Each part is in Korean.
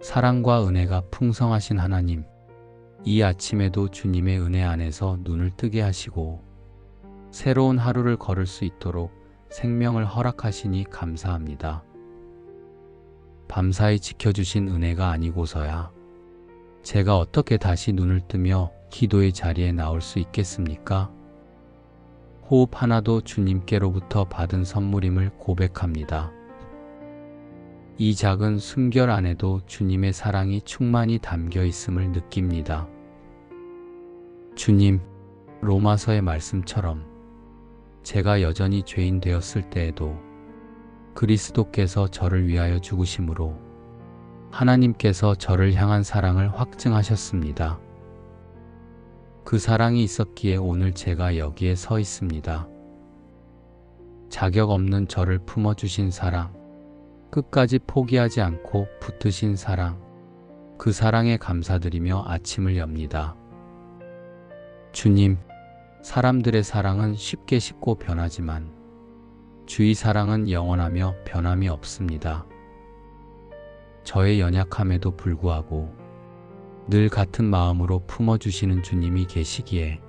사랑과 은혜가 풍성하신 하나님, 이 아침에도 주님의 은혜 안에서 눈을 뜨게 하시고 새로운 하루를 걸을 수 있도록 생명을 허락하시니 감사합니다. 밤사이 지켜주신 은혜가 아니고서야 제가 어떻게 다시 눈을 뜨며 기도의 자리에 나올 수 있겠습니까? 호흡 하나도 주님께로부터 받은 선물임을 고백합니다. 이 작은 숨결 안에도 주님의 사랑이 충만히 담겨 있음을 느낍니다. 주님, 로마서의 말씀처럼 제가 여전히 죄인 되었을 때에도 그리스도께서 저를 위하여 죽으심으로 하나님께서 저를 향한 사랑을 확증하셨습니다. 그 사랑이 있었기에 오늘 제가 여기에 서 있습니다. 자격 없는 저를 품어주신 사랑, 끝까지 포기하지 않고 붙으신 사랑, 그 사랑에 감사드리며 아침을 엽니다. 주님, 사람들의 사랑은 쉽게 식고 변하지만 주의 사랑은 영원하며 변함이 없습니다. 저의 연약함에도 불구하고 늘 같은 마음으로 품어주시는 주님이 계시기에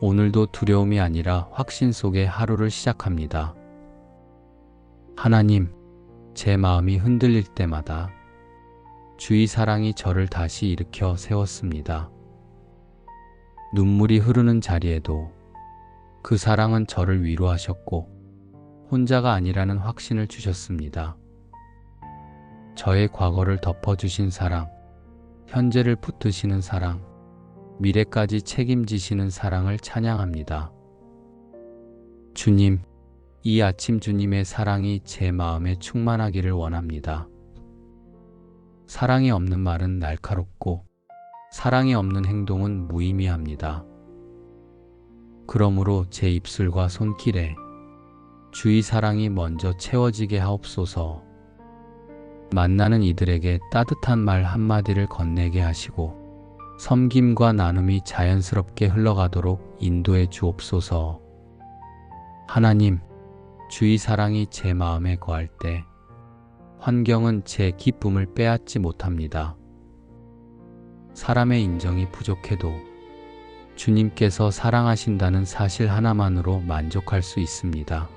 오늘도 두려움이 아니라 확신 속에 하루를 시작합니다. 하나님, 제 마음이 흔들릴 때마다 주의 사랑이 저를 다시 일으켜 세웠습니다. 눈물이 흐르는 자리에도 그 사랑은 저를 위로하셨고 혼자가 아니라는 확신을 주셨습니다. 저의 과거를 덮어주신 사랑, 현재를 붙드시는 사랑, 미래까지 책임지시는 사랑을 찬양합니다. 주님, 이 아침 주님의 사랑이 제 마음에 충만하기를 원합니다. 사랑이 없는 말은 날카롭고 사랑이 없는 행동은 무의미합니다. 그러므로 제 입술과 손길에 주의 사랑이 먼저 채워지게 하옵소서. 만나는 이들에게 따뜻한 말 한마디를 건네게 하시고 섬김과 나눔이 자연스럽게 흘러가도록 인도해 주옵소서. 하나님, 주의 사랑이 제 마음에 거할 때 환경은 제 기쁨을 빼앗지 못합니다. 사람의 인정이 부족해도 주님께서 사랑하신다는 사실 하나만으로 만족할 수 있습니다.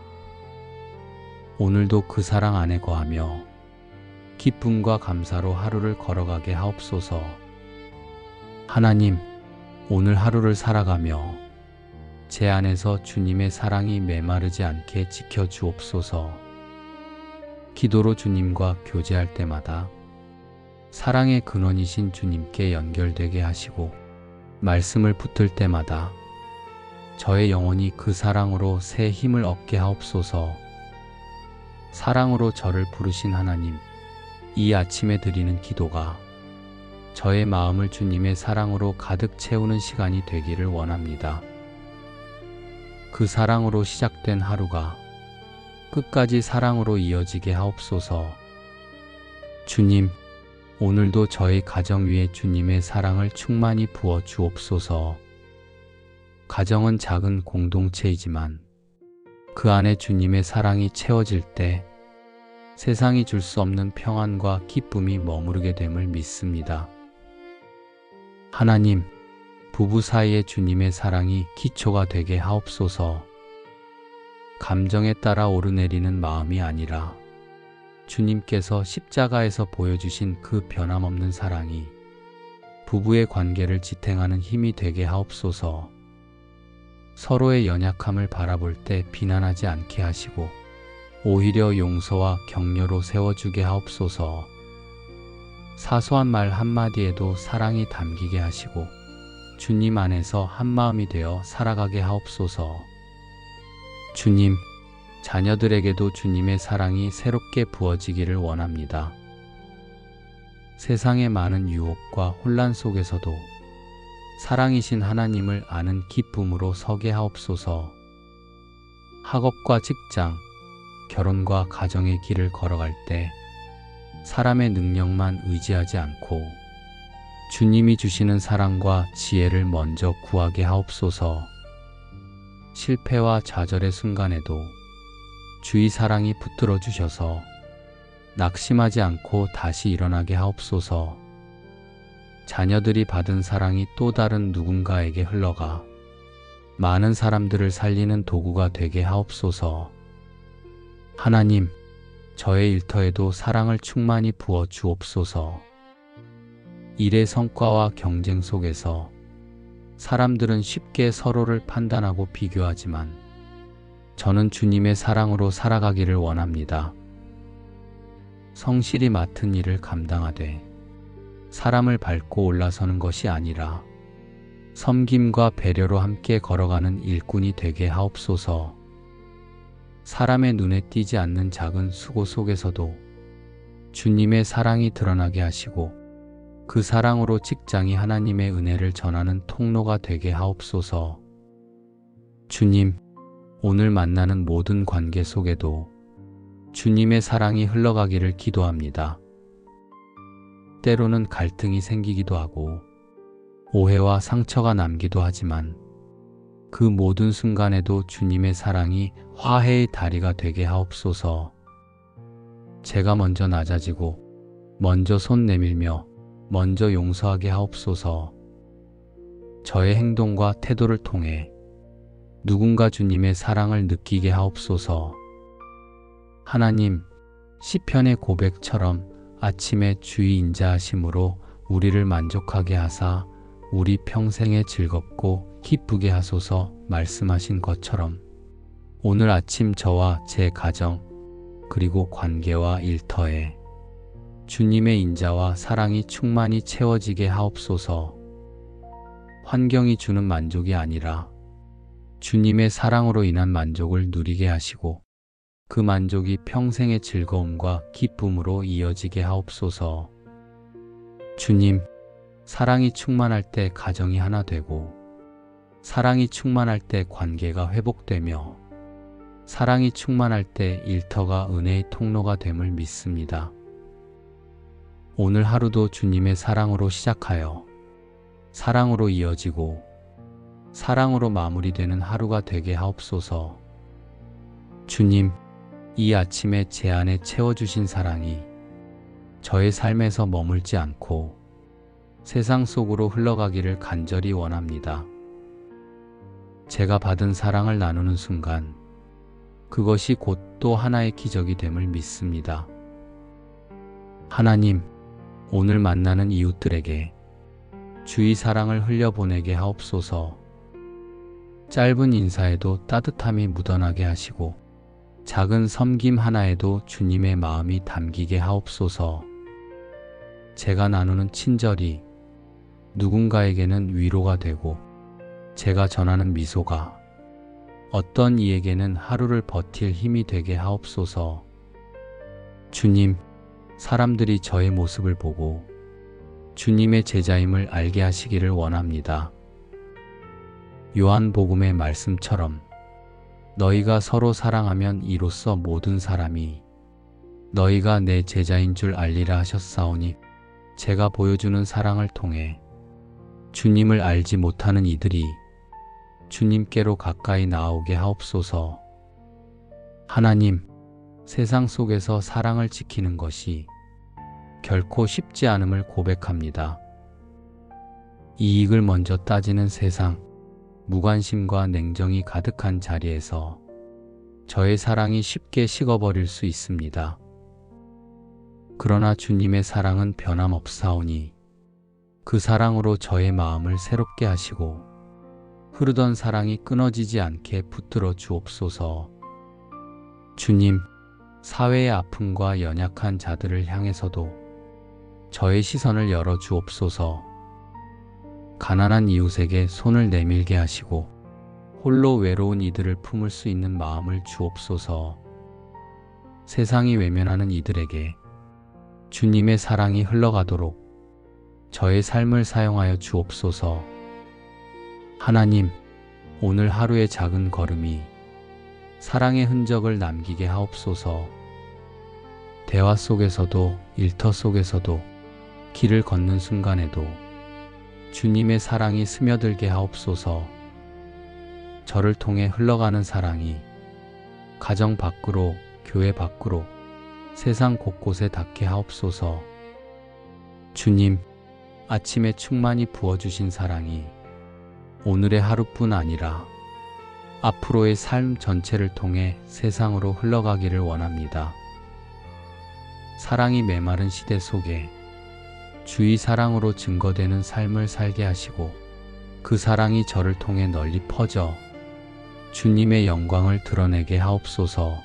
오늘도 그 사랑 안에 거하며 기쁨과 감사로 하루를 걸어가게 하옵소서. 하나님, 오늘 하루를 살아가며 제 안에서 주님의 사랑이 메마르지 않게 지켜주옵소서. 기도로 주님과 교제할 때마다 사랑의 근원이신 주님께 연결되게 하시고 말씀을 붙들 때마다 저의 영혼이 그 사랑으로 새 힘을 얻게 하옵소서. 사랑으로 저를 부르신 하나님, 이 아침에 드리는 기도가 저의 마음을 주님의 사랑으로 가득 채우는 시간이 되기를 원합니다. 그 사랑으로 시작된 하루가 끝까지 사랑으로 이어지게 하옵소서. 주님, 오늘도 저의 가정 위에 주님의 사랑을 충만히 부어 주옵소서. 가정은 작은 공동체이지만 그 안에 주님의 사랑이 채워질 때 세상이 줄 수 없는 평안과 기쁨이 머무르게 됨을 믿습니다. 하나님, 부부 사이에 주님의 사랑이 기초가 되게 하옵소서. 감정에 따라 오르내리는 마음이 아니라 주님께서 십자가에서 보여주신 그 변함없는 사랑이 부부의 관계를 지탱하는 힘이 되게 하옵소서. 서로의 연약함을 바라볼 때 비난하지 않게 하시고 오히려 용서와 격려로 세워주게 하옵소서. 사소한 말 한마디에도 사랑이 담기게 하시고 주님 안에서 한마음이 되어 살아가게 하옵소서. 주님, 자녀들에게도 주님의 사랑이 새롭게 부어지기를 원합니다. 세상의 많은 유혹과 혼란 속에서도 사랑이신 하나님을 아는 기쁨으로 서게 하옵소서. 학업과 직장, 결혼과 가정의 길을 걸어갈 때 사람의 능력만 의지하지 않고 주님이 주시는 사랑과 지혜를 먼저 구하게 하옵소서. 실패와 좌절의 순간에도 주의 사랑이 붙들어 주셔서 낙심하지 않고 다시 일어나게 하옵소서. 자녀들이 받은 사랑이 또 다른 누군가에게 흘러가 많은 사람들을 살리는 도구가 되게 하옵소서. 하나님, 저의 일터에도 사랑을 충만히 부어 주옵소서. 일의 성과와 경쟁 속에서 사람들은 쉽게 서로를 판단하고 비교하지만 저는 주님의 사랑으로 살아가기를 원합니다. 성실히 맡은 일을 감당하되 사람을 밟고 올라서는 것이 아니라 섬김과 배려로 함께 걸어가는 일꾼이 되게 하옵소서. 사람의 눈에 띄지 않는 작은 수고 속에서도 주님의 사랑이 드러나게 하시고 그 사랑으로 직장이 하나님의 은혜를 전하는 통로가 되게 하옵소서. 주님, 오늘 만나는 모든 관계 속에도 주님의 사랑이 흘러가기를 기도합니다. 때로는 갈등이 생기기도 하고 오해와 상처가 남기도 하지만 그 모든 순간에도 주님의 사랑이 화해의 다리가 되게 하옵소서. 제가 먼저 낮아지고 먼저 손 내밀며 먼저 용서하게 하옵소서. 저의 행동과 태도를 통해 누군가 주님의 사랑을 느끼게 하옵소서. 하나님, 시편의 고백처럼 아침에 주의 인자하심으로 우리를 만족하게 하사 우리 평생에 즐겁고 기쁘게 하소서 말씀하신 것처럼 오늘 아침 저와 제 가정 그리고 관계와 일터에 주님의 인자와 사랑이 충만히 채워지게 하옵소서. 환경이 주는 만족이 아니라 주님의 사랑으로 인한 만족을 누리게 하시고 그 만족이 평생의 즐거움과 기쁨으로 이어지게 하옵소서. 주님, 사랑이 충만할 때 가정이 하나 되고 사랑이 충만할 때 관계가 회복되며 사랑이 충만할 때 일터가 은혜의 통로가 됨을 믿습니다. 오늘 하루도 주님의 사랑으로 시작하여 사랑으로 이어지고 사랑으로 마무리되는 하루가 되게 하옵소서. 주님, 이 아침에 제 안에 채워주신 사랑이 저의 삶에서 머물지 않고 세상 속으로 흘러가기를 간절히 원합니다. 제가 받은 사랑을 나누는 순간 그것이 곧 또 하나의 기적이 됨을 믿습니다. 하나님, 오늘 만나는 이웃들에게 주의 사랑을 흘려보내게 하옵소서. 짧은 인사에도 따뜻함이 묻어나게 하시고 작은 섬김 하나에도 주님의 마음이 담기게 하옵소서. 제가 나누는 친절이 누군가에게는 위로가 되고 제가 전하는 미소가 어떤 이에게는 하루를 버틸 힘이 되게 하옵소서. 주님, 사람들이 저의 모습을 보고 주님의 제자임을 알게 하시기를 원합니다. 요한복음의 말씀처럼 너희가 서로 사랑하면 이로써 모든 사람이 너희가 내 제자인 줄 알리라 하셨사오니 제가 보여주는 사랑을 통해 주님을 알지 못하는 이들이 주님께로 가까이 나오게 하옵소서. 하나님, 세상 속에서 사랑을 지키는 것이 결코 쉽지 않음을 고백합니다. 이익을 먼저 따지는 세상, 무관심과 냉정이 가득한 자리에서 저의 사랑이 쉽게 식어버릴 수 있습니다. 그러나 주님의 사랑은 변함없사오니 그 사랑으로 저의 마음을 새롭게 하시고 흐르던 사랑이 끊어지지 않게 붙들어 주옵소서. 주님, 사회의 아픔과 연약한 자들을 향해서도 저의 시선을 열어 주옵소서. 가난한 이웃에게 손을 내밀게 하시고 홀로 외로운 이들을 품을 수 있는 마음을 주옵소서. 세상이 외면하는 이들에게 주님의 사랑이 흘러가도록 저의 삶을 사용하여 주옵소서. 하나님, 오늘 하루의 작은 걸음이 사랑의 흔적을 남기게 하옵소서. 대화 속에서도 일터 속에서도 길을 걷는 순간에도 주님의 사랑이 스며들게 하옵소서. 저를 통해 흘러가는 사랑이 가정 밖으로, 교회 밖으로, 세상 곳곳에 닿게 하옵소서. 주님, 아침에 충만히 부어주신 사랑이 오늘의 하루뿐 아니라 앞으로의 삶 전체를 통해 세상으로 흘러가기를 원합니다. 사랑이 메마른 시대 속에 주의 사랑으로 증거되는 삶을 살게 하시고 그 사랑이 저를 통해 널리 퍼져 주님의 영광을 드러내게 하옵소서.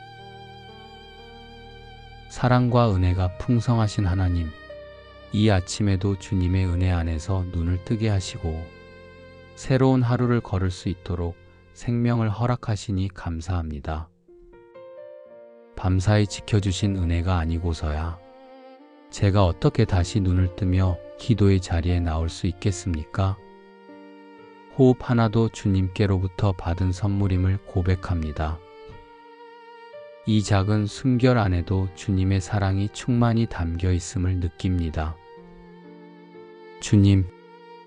사랑과 은혜가 풍성하신 하나님, 이 아침에도 주님의 은혜 안에서 눈을 뜨게 하시고 새로운 하루를 걸을 수 있도록 생명을 허락하시니 감사합니다. 밤사이 지켜주신 은혜가 아니고서야 제가 어떻게 다시 눈을 뜨며 기도의 자리에 나올 수 있겠습니까? 호흡 하나도 주님께로부터 받은 선물임을 고백합니다. 이 작은 숨결 안에도 주님의 사랑이 충만히 담겨 있음을 느낍니다. 주님,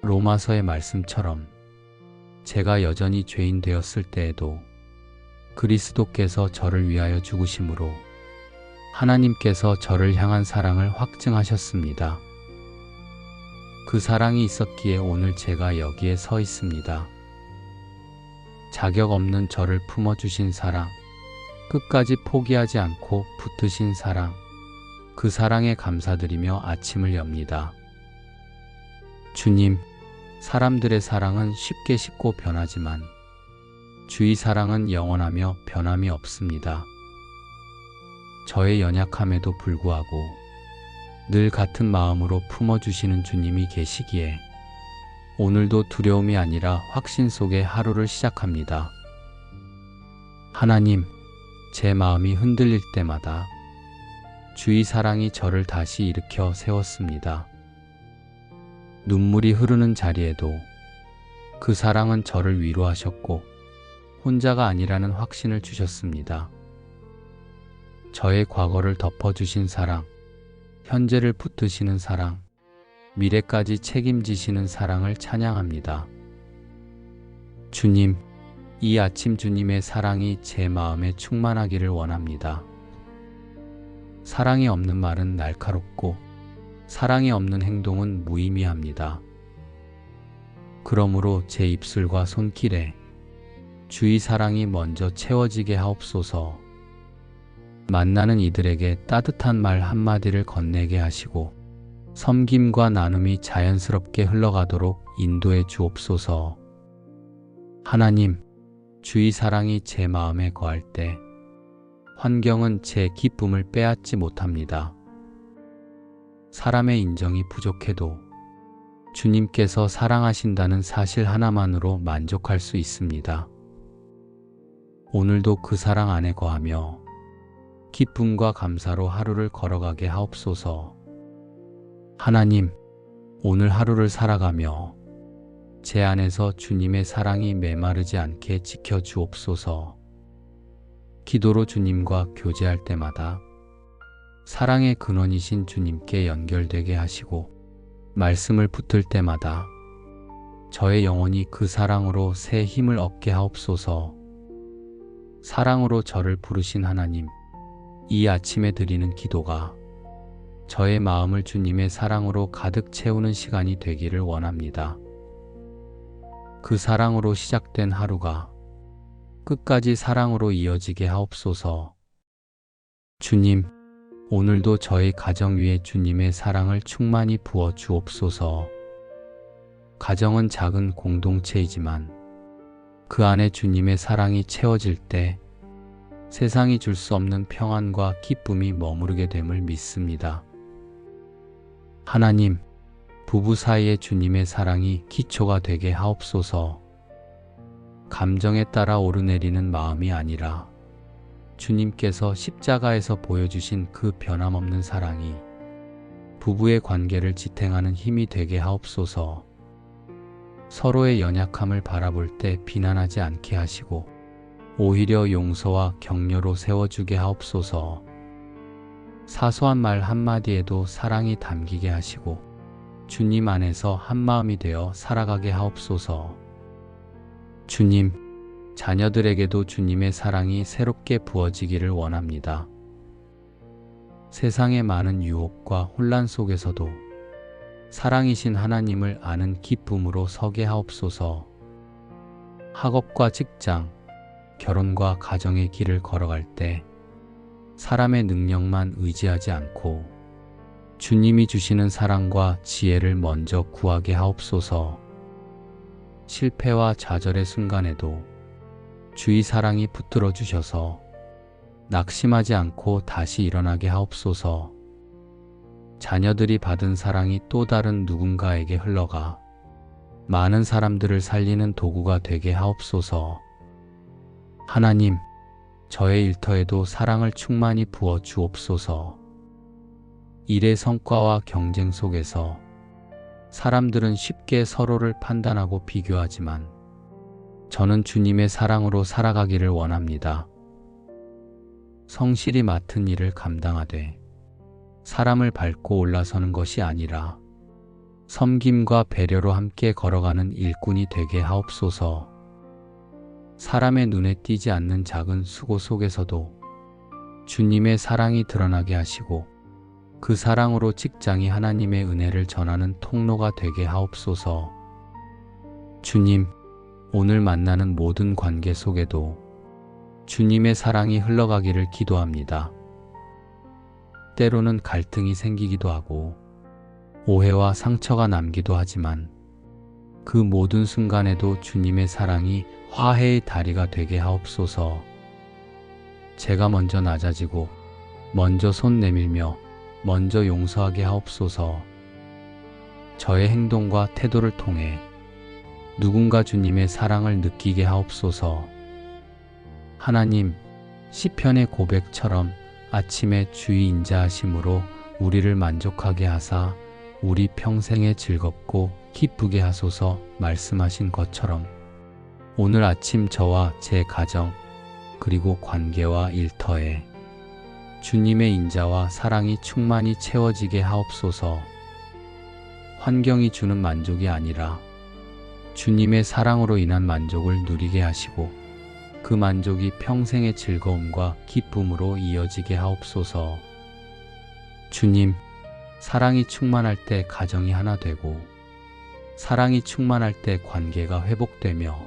로마서의 말씀처럼 제가 여전히 죄인 되었을 때에도 그리스도께서 저를 위하여 죽으심으로 하나님께서 저를 향한 사랑을 확증하셨습니다. 그 사랑이 있었기에 오늘 제가 여기에 서 있습니다. 자격 없는 저를 품어주신 사랑, 끝까지 포기하지 않고 붙드신 사랑, 그 사랑에 감사드리며 아침을 엽니다. 주님, 사람들의 사랑은 쉽게 식고 변하지만 주의 사랑은 영원하며 변함이 없습니다. 저의 연약함에도 불구하고 늘 같은 마음으로 품어주시는 주님이 계시기에 오늘도 두려움이 아니라 확신 속에 하루를 시작합니다. 하나님, 제 마음이 흔들릴 때마다 주의 사랑이 저를 다시 일으켜 세웠습니다. 눈물이 흐르는 자리에도 그 사랑은 저를 위로하셨고 혼자가 아니라는 확신을 주셨습니다. 저의 과거를 덮어주신 사랑, 현재를 붙드시는 사랑, 미래까지 책임지시는 사랑을 찬양합니다. 주님, 이 아침 주님의 사랑이 제 마음에 충만하기를 원합니다. 사랑이 없는 말은 날카롭고 사랑이 없는 행동은 무의미합니다. 그러므로 제 입술과 손길에 주의 사랑이 먼저 채워지게 하옵소서. 만나는 이들에게 따뜻한 말 한마디를 건네게 하시고 섬김과 나눔이 자연스럽게 흘러가도록 인도해 주옵소서. 하나님, 주의 사랑이 제 마음에 거할 때 환경은 제 기쁨을 빼앗지 못합니다. 사람의 인정이 부족해도 주님께서 사랑하신다는 사실 하나만으로 만족할 수 있습니다. 오늘도 그 사랑 안에 거하며 기쁨과 감사로 하루를 걸어가게 하옵소서. 하나님, 오늘 하루를 살아가며 제 안에서 주님의 사랑이 메마르지 않게 지켜주옵소서. 기도로 주님과 교제할 때마다 사랑의 근원이신 주님께 연결되게 하시고 말씀을 붙들 때마다 저의 영혼이 그 사랑으로 새 힘을 얻게 하옵소서. 사랑으로 저를 부르신 하나님, 이 아침에 드리는 기도가 저의 마음을 주님의 사랑으로 가득 채우는 시간이 되기를 원합니다. 그 사랑으로 시작된 하루가 끝까지 사랑으로 이어지게 하옵소서. 주님, 오늘도 저희 가정 위에 주님의 사랑을 충만히 부어 주옵소서. 가정은 작은 공동체이지만 그 안에 주님의 사랑이 채워질 때 세상이 줄 수 없는 평안과 기쁨이 머무르게 됨을 믿습니다. 하나님, 부부 사이에 주님의 사랑이 기초가 되게 하옵소서. 감정에 따라 오르내리는 마음이 아니라 주님께서 십자가에서 보여주신 그 변함없는 사랑이 부부의 관계를 지탱하는 힘이 되게 하옵소서. 서로의 연약함을 바라볼 때 비난하지 않게 하시고 오히려 용서와 격려로 세워주게 하옵소서. 사소한 말 한마디에도 사랑이 담기게 하시고 주님 안에서 한마음이 되어 살아가게 하옵소서. 주님, 자녀들에게도 주님의 사랑이 새롭게 부어지기를 원합니다. 세상의 많은 유혹과 혼란 속에서도 사랑이신 하나님을 아는 기쁨으로 서게 하옵소서. 학업과 직장, 결혼과 가정의 길을 걸어갈 때 사람의 능력만 의지하지 않고 주님이 주시는 사랑과 지혜를 먼저 구하게 하옵소서. 실패와 좌절의 순간에도 주의 사랑이 붙들어 주셔서 낙심하지 않고 다시 일어나게 하옵소서. 자녀들이 받은 사랑이 또 다른 누군가에게 흘러가 많은 사람들을 살리는 도구가 되게 하옵소서. 하나님, 저의 일터에도 사랑을 충만히 부어 주옵소서. 일의 성과와 경쟁 속에서 사람들은 쉽게 서로를 판단하고 비교하지만 저는 주님의 사랑으로 살아가기를 원합니다. 성실히 맡은 일을 감당하되 사람을 밟고 올라서는 것이 아니라 섬김과 배려로 함께 걸어가는 일꾼이 되게 하옵소서. 사람의 눈에 띄지 않는 작은 수고 속에서도 주님의 사랑이 드러나게 하시고 그 사랑으로 직장이 하나님의 은혜를 전하는 통로가 되게 하옵소서. 주님, 오늘 만나는 모든 관계 속에도 주님의 사랑이 흘러가기를 기도합니다. 때로는 갈등이 생기기도 하고 오해와 상처가 남기도 하지만 그 모든 순간에도 주님의 사랑이 화해의 다리가 되게 하옵소서. 제가 먼저 낮아지고 먼저 손 내밀며 먼저 용서하게 하옵소서. 저의 행동과 태도를 통해 누군가 주님의 사랑을 느끼게 하옵소서. 하나님, 시편의 고백처럼 아침에 주의 인자하심으로 우리를 만족하게 하사 우리 평생에 즐겁고 기쁘게 하소서 말씀하신 것처럼 오늘 아침 저와 제 가정 그리고 관계와 일터에 주님의 인자와 사랑이 충만히 채워지게 하옵소서. 환경이 주는 만족이 아니라 주님의 사랑으로 인한 만족을 누리게 하시고 그 만족이 평생의 즐거움과 기쁨으로 이어지게 하옵소서. 주님, 사랑이 충만할 때 가정이 하나 되고 사랑이 충만할 때 관계가 회복되며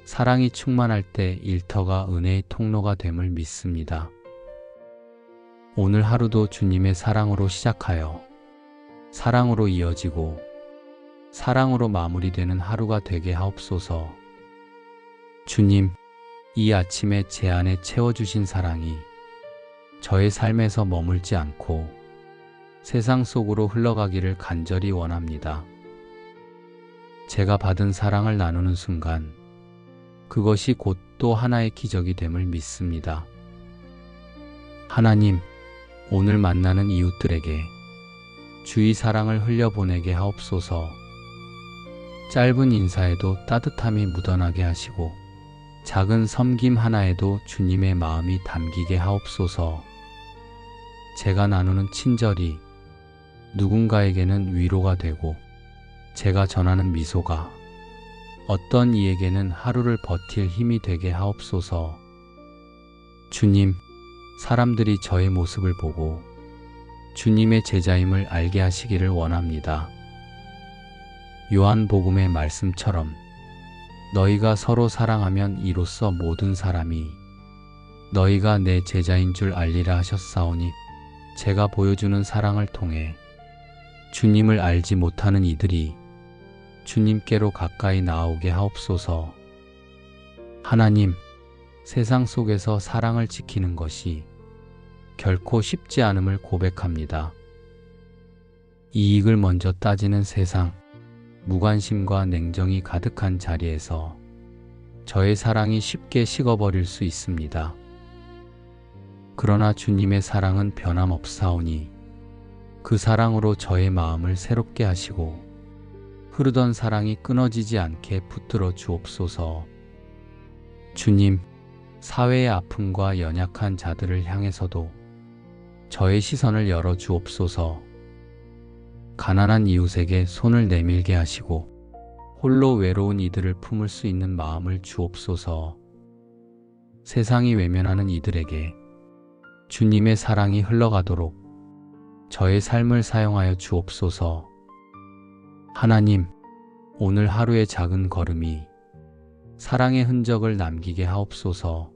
사랑이 충만할 때 일터가 은혜의 통로가 됨을 믿습니다. 오늘 하루도 주님의 사랑으로 시작하여 사랑으로 이어지고 사랑으로 마무리되는 하루가 되게 하옵소서. 주님, 이 아침에 제 안에 채워주신 사랑이 저의 삶에서 머물지 않고 세상 속으로 흘러가기를 간절히 원합니다. 제가 받은 사랑을 나누는 순간 그것이 곧 또 하나의 기적이 됨을 믿습니다. 하나님, 오늘 만나는 이웃들에게 주의 사랑을 흘려보내게 하옵소서. 짧은 인사에도 따뜻함이 묻어나게 하시고 작은 섬김 하나에도 주님의 마음이 담기게 하옵소서. 제가 나누는 친절이 누군가에게는 위로가 되고 제가 전하는 미소가 어떤 이에게는 하루를 버틸 힘이 되게 하옵소서. 주님, 사람들이 저의 모습을 보고 주님의 제자임을 알게 하시기를 원합니다. 요한복음의 말씀처럼 너희가 서로 사랑하면 이로써 모든 사람이 너희가 내 제자인 줄 알리라 하셨사오니 제가 보여주는 사랑을 통해 주님을 알지 못하는 이들이 주님께로 가까이 나오게 하옵소서. 하나님, 세상 속에서 사랑을 지키는 것이 결코 쉽지 않음을 고백합니다. 이익을 먼저 따지는 세상, 무관심과 냉정이 가득한 자리에서 저의 사랑이 쉽게 식어버릴 수 있습니다. 그러나 주님의 사랑은 변함없사오니 그 사랑으로 저의 마음을 새롭게 하시고 흐르던 사랑이 끊어지지 않게 붙들어 주옵소서. 주님, 사회의 아픔과 연약한 자들을 향해서도 저의 시선을 열어 주옵소서. 가난한 이웃에게 손을 내밀게 하시고 홀로 외로운 이들을 품을 수 있는 마음을 주옵소서. 세상이 외면하는 이들에게 주님의 사랑이 흘러가도록 저의 삶을 사용하여 주옵소서. 하나님, 오늘 하루의 작은 걸음이 사랑의 흔적을 남기게 하옵소서.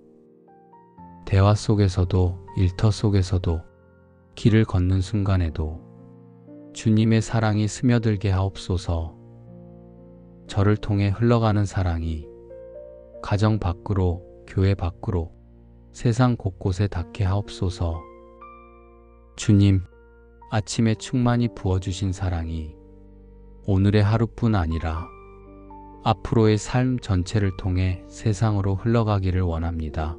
대화 속에서도 일터 속에서도 길을 걷는 순간에도 주님의 사랑이 스며들게 하옵소서. 저를 통해 흘러가는 사랑이 가정 밖으로, 교회 밖으로, 세상 곳곳에 닿게 하옵소서. 주님, 아침에 충만히 부어주신 사랑이 오늘의 하루뿐 아니라 앞으로의 삶 전체를 통해 세상으로 흘러가기를 원합니다.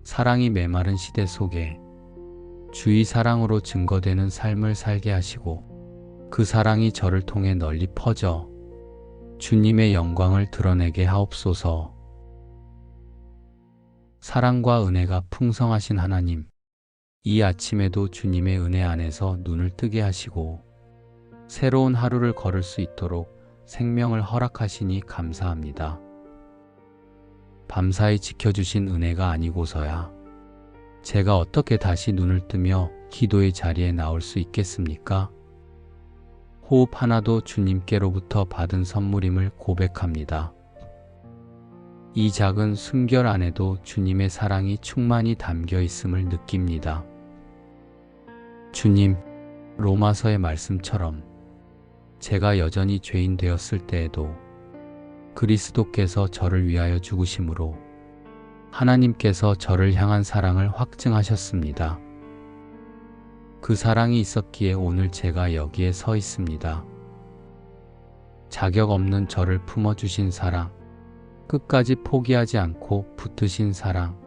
사랑이 메마른 시대 속에 주의 사랑으로 증거되는 삶을 살게 하시고 그 사랑이 저를 통해 널리 퍼져 주님의 영광을 드러내게 하옵소서. 사랑과 은혜가 풍성하신 하나님, 이 아침에도 주님의 은혜 안에서 눈을 뜨게 하시고 새로운 하루를 걸을 수 있도록 생명을 허락하시니 감사합니다. 밤사이 지켜주신 은혜가 아니고서야 제가 어떻게 다시 눈을 뜨며 기도의 자리에 나올 수 있겠습니까? 호흡 하나도 주님께로부터 받은 선물임을 고백합니다. 이 작은 숨결 안에도 주님의 사랑이 충만히 담겨 있음을 느낍니다. 주님, 로마서의 말씀처럼 제가 여전히 죄인 되었을 때에도 그리스도께서 저를 위하여 죽으심으로 하나님께서 저를 향한 사랑을 확증하셨습니다. 그 사랑이 있었기에 오늘 제가 여기에 서 있습니다. 자격 없는 저를 품어주신 사랑, 끝까지 포기하지 않고 붙드신 사랑,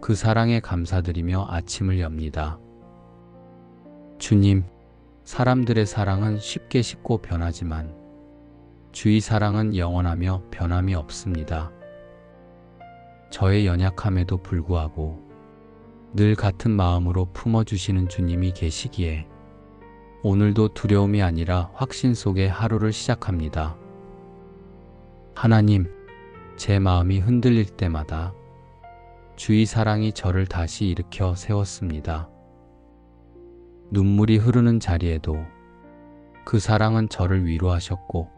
그 사랑에 감사드리며 아침을 엽니다. 주님, 사람들의 사랑은 쉽게 식고 변하지만 주의 사랑은 영원하며 변함이 없습니다. 저의 연약함에도 불구하고 늘 같은 마음으로 품어주시는 주님이 계시기에 오늘도 두려움이 아니라 확신 속에 하루를 시작합니다. 하나님, 제 마음이 흔들릴 때마다 주의 사랑이 저를 다시 일으켜 세웠습니다. 눈물이 흐르는 자리에도 그 사랑은 저를 위로하셨고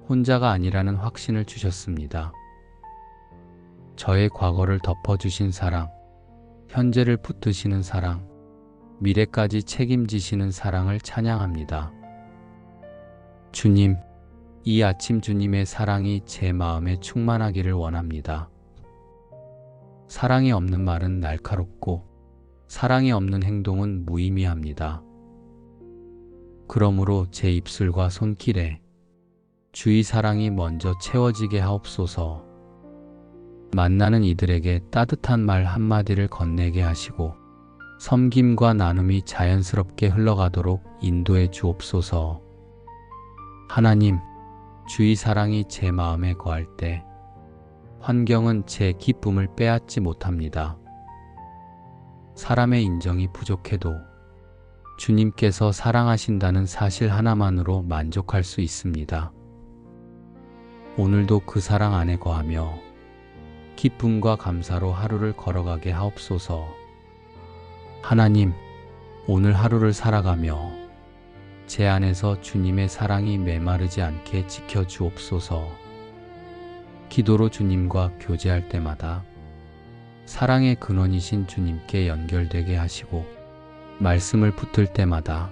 혼자가 아니라는 확신을 주셨습니다. 저의 과거를 덮어주신 사랑, 현재를 붙드시는 사랑, 미래까지 책임지시는 사랑을 찬양합니다. 주님, 이 아침 주님의 사랑이 제 마음에 충만하기를 원합니다. 사랑이 없는 말은 날카롭고 사랑이 없는 행동은 무의미합니다. 그러므로 제 입술과 손길에 주의 사랑이 먼저 채워지게 하옵소서. 만나는 이들에게 따뜻한 말 한마디를 건네게 하시고 섬김과 나눔이 자연스럽게 흘러가도록 인도해 주옵소서. 하나님, 주의 사랑이 제 마음에 거할 때 환경은 제 기쁨을 빼앗지 못합니다. 사람의 인정이 부족해도 주님께서 사랑하신다는 사실 하나만으로 만족할 수 있습니다. 오늘도 그 사랑 안에 거하며 기쁨과 감사로 하루를 걸어가게 하옵소서. 하나님, 오늘 하루를 살아가며 제 안에서 주님의 사랑이 메마르지 않게 지켜주옵소서. 기도로 주님과 교제할 때마다 사랑의 근원이신 주님께 연결되게 하시고 말씀을 붙들 때마다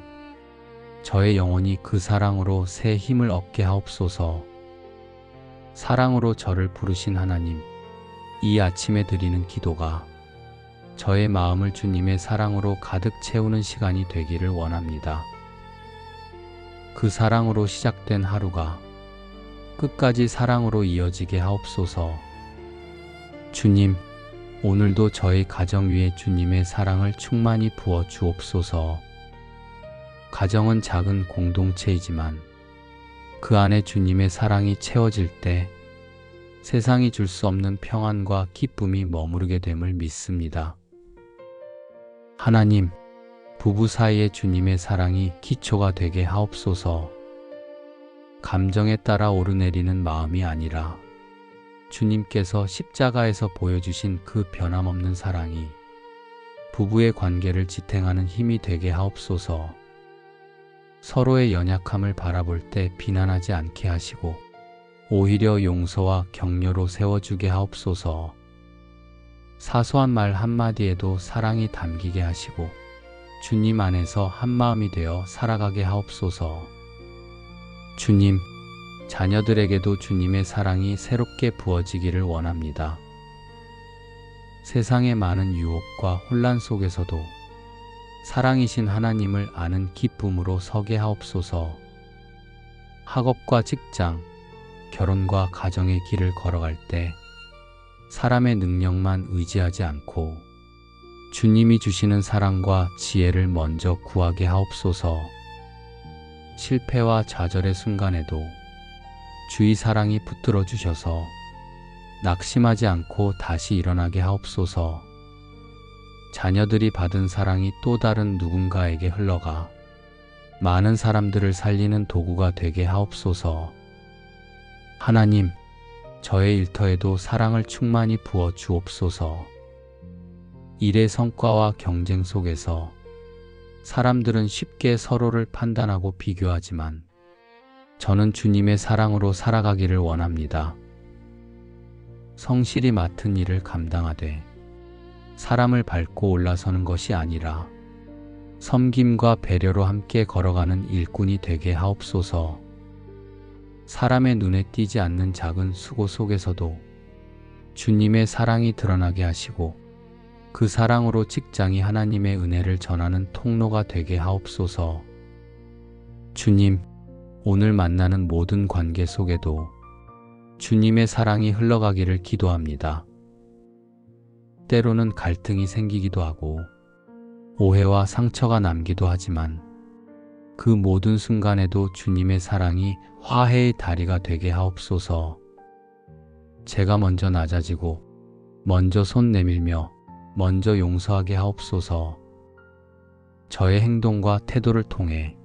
저의 영혼이 그 사랑으로 새 힘을 얻게 하옵소서. 사랑으로 저를 부르신 하나님, 이 아침에 드리는 기도가 저의 마음을 주님의 사랑으로 가득 채우는 시간이 되기를 원합니다. 그 사랑으로 시작된 하루가 끝까지 사랑으로 이어지게 하옵소서. 주님, 오늘도 저희 가정 위에 주님의 사랑을 충만히 부어 주옵소서. 가정은 작은 공동체이지만 그 안에 주님의 사랑이 채워질 때 세상이 줄 수 없는 평안과 기쁨이 머무르게 됨을 믿습니다. 하나님, 부부 사이에 주님의 사랑이 기초가 되게 하옵소서. 감정에 따라 오르내리는 마음이 아니라 주님께서 십자가에서 보여주신 그 변함없는 사랑이 부부의 관계를 지탱하는 힘이 되게 하옵소서. 서로의 연약함을 바라볼 때 비난하지 않게 하시고 오히려 용서와 격려로 세워주게 하옵소서. 사소한 말 한마디에도 사랑이 담기게 하시고 주님 안에서 한마음이 되어 살아가게 하옵소서. 주님, 자녀들에게도 주님의 사랑이 새롭게 부어지기를 원합니다. 세상의 많은 유혹과 혼란 속에서도 사랑이신 하나님을 아는 기쁨으로 서게 하옵소서. 학업과 직장, 결혼과 가정의 길을 걸어갈 때 사람의 능력만 의지하지 않고 주님이 주시는 사랑과 지혜를 먼저 구하게 하옵소서. 실패와 좌절의 순간에도 주의 사랑이 붙들어 주셔서 낙심하지 않고 다시 일어나게 하옵소서. 자녀들이 받은 사랑이 또 다른 누군가에게 흘러가 많은 사람들을 살리는 도구가 되게 하옵소서. 하나님, 저의 일터에도 사랑을 충만히 부어 주옵소서. 일의 성과와 경쟁 속에서 사람들은 쉽게 서로를 판단하고 비교하지만 저는 주님의 사랑으로 살아가기를 원합니다. 성실히 맡은 일을 감당하되 사람을 밟고 올라서는 것이 아니라 섬김과 배려로 함께 걸어가는 일꾼이 되게 하옵소서. 사람의 눈에 띄지 않는 작은 수고 속에서도 주님의 사랑이 드러나게 하시고 그 사랑으로 직장이 하나님의 은혜를 전하는 통로가 되게 하옵소서. 주님, 오늘 만나는 모든 관계 속에도 주님의 사랑이 흘러가기를 기도합니다. 때로는 갈등이 생기기도 하고 오해와 상처가 남기도 하지만 그 모든 순간에도 주님의 사랑이 화해의 다리가 되게 하옵소서. 제가 먼저 낮아지고 먼저 손 내밀며 먼저 용서하게 하옵소서. 저의 행동과 태도를 통해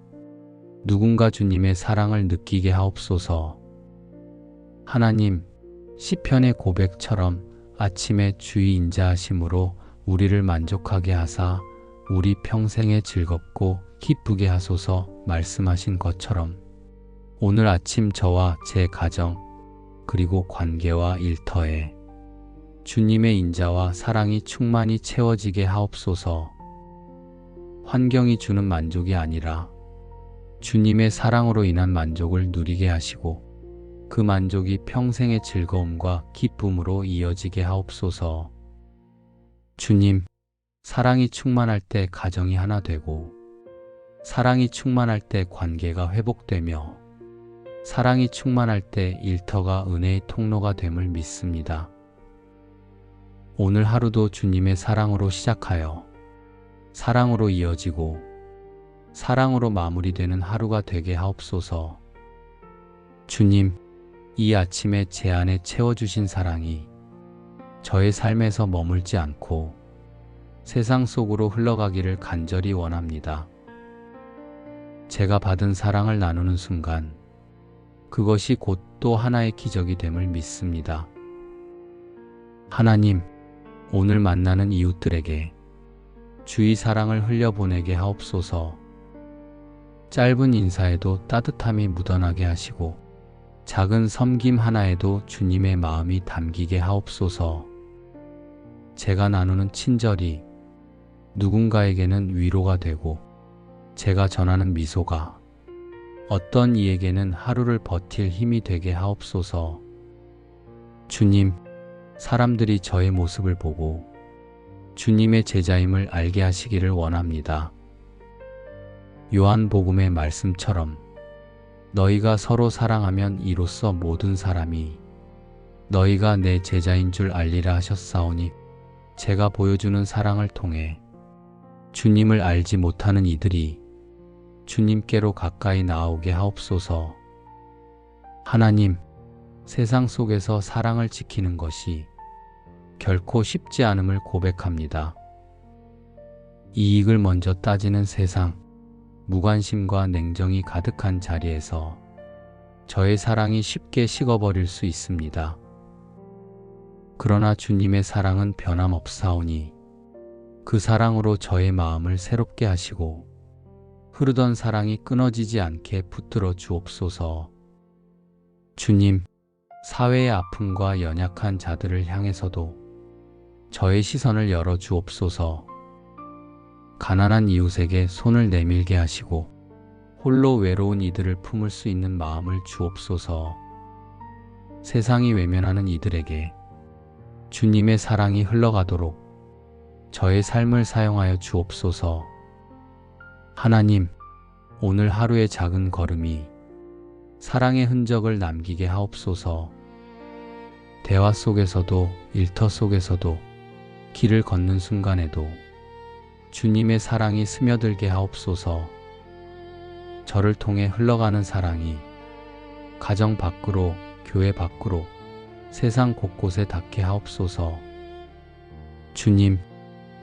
누군가 주님의 사랑을 느끼게 하옵소서. 하나님, 시편의 고백처럼 아침에 주의 인자하심으로 우리를 만족하게 하사 우리 평생에 즐겁고 기쁘게 하소서 말씀하신 것처럼 오늘 아침 저와 제 가정 그리고 관계와 일터에 주님의 인자와 사랑이 충만히 채워지게 하옵소서. 환경이 주는 만족이 아니라 주님의 사랑으로 인한 만족을 누리게 하시고 그 만족이 평생의 즐거움과 기쁨으로 이어지게 하옵소서. 주님, 사랑이 충만할 때 가정이 하나 되고 사랑이 충만할 때 관계가 회복되며 사랑이 충만할 때 일터가 은혜의 통로가 됨을 믿습니다. 오늘 하루도 주님의 사랑으로 시작하여 사랑으로 이어지고 사랑으로 마무리되는 하루가 되게 하옵소서. 주님, 이 아침에 제 안에 채워주신 사랑이 저의 삶에서 머물지 않고 세상 속으로 흘러가기를 간절히 원합니다. 제가 받은 사랑을 나누는 순간 그것이 곧 또 하나의 기적이 됨을 믿습니다. 하나님, 오늘 만나는 이웃들에게 주의 사랑을 흘려보내게 하옵소서. 짧은 인사에도 따뜻함이 묻어나게 하시고 작은 섬김 하나에도 주님의 마음이 담기게 하옵소서. 제가 나누는 친절이 누군가에게는 위로가 되고 제가 전하는 미소가 어떤 이에게는 하루를 버틸 힘이 되게 하옵소서. 주님, 사람들이 저의 모습을 보고 주님의 제자임을 알게 하시기를 원합니다. 요한복음의 말씀처럼 너희가 서로 사랑하면 이로써 모든 사람이 너희가 내 제자인 줄 알리라 하셨사오니 제가 보여주는 사랑을 통해 주님을 알지 못하는 이들이 주님께로 가까이 나오게 하옵소서. 하나님, 세상 속에서 사랑을 지키는 것이 결코 쉽지 않음을 고백합니다. 이익을 먼저 따지는 세상, 무관심과 냉정이 가득한 자리에서 저의 사랑이 쉽게 식어버릴 수 있습니다. 그러나 주님의 사랑은 변함없사오니 그 사랑으로 저의 마음을 새롭게 하시고 흐르던 사랑이 끊어지지 않게 붙들어 주옵소서. 주님, 사회의 아픔과 연약한 자들을 향해서도 저의 시선을 열어 주옵소서. 가난한 이웃에게 손을 내밀게 하시고 홀로 외로운 이들을 품을 수 있는 마음을 주옵소서. 세상이 외면하는 이들에게 주님의 사랑이 흘러가도록 저의 삶을 사용하여 주옵소서. 하나님, 오늘 하루의 작은 걸음이 사랑의 흔적을 남기게 하옵소서. 대화 속에서도 일터 속에서도 길을 걷는 순간에도 주님의 사랑이 스며들게 하옵소서. 저를 통해 흘러가는 사랑이 가정 밖으로, 교회 밖으로, 세상 곳곳에 닿게 하옵소서. 주님,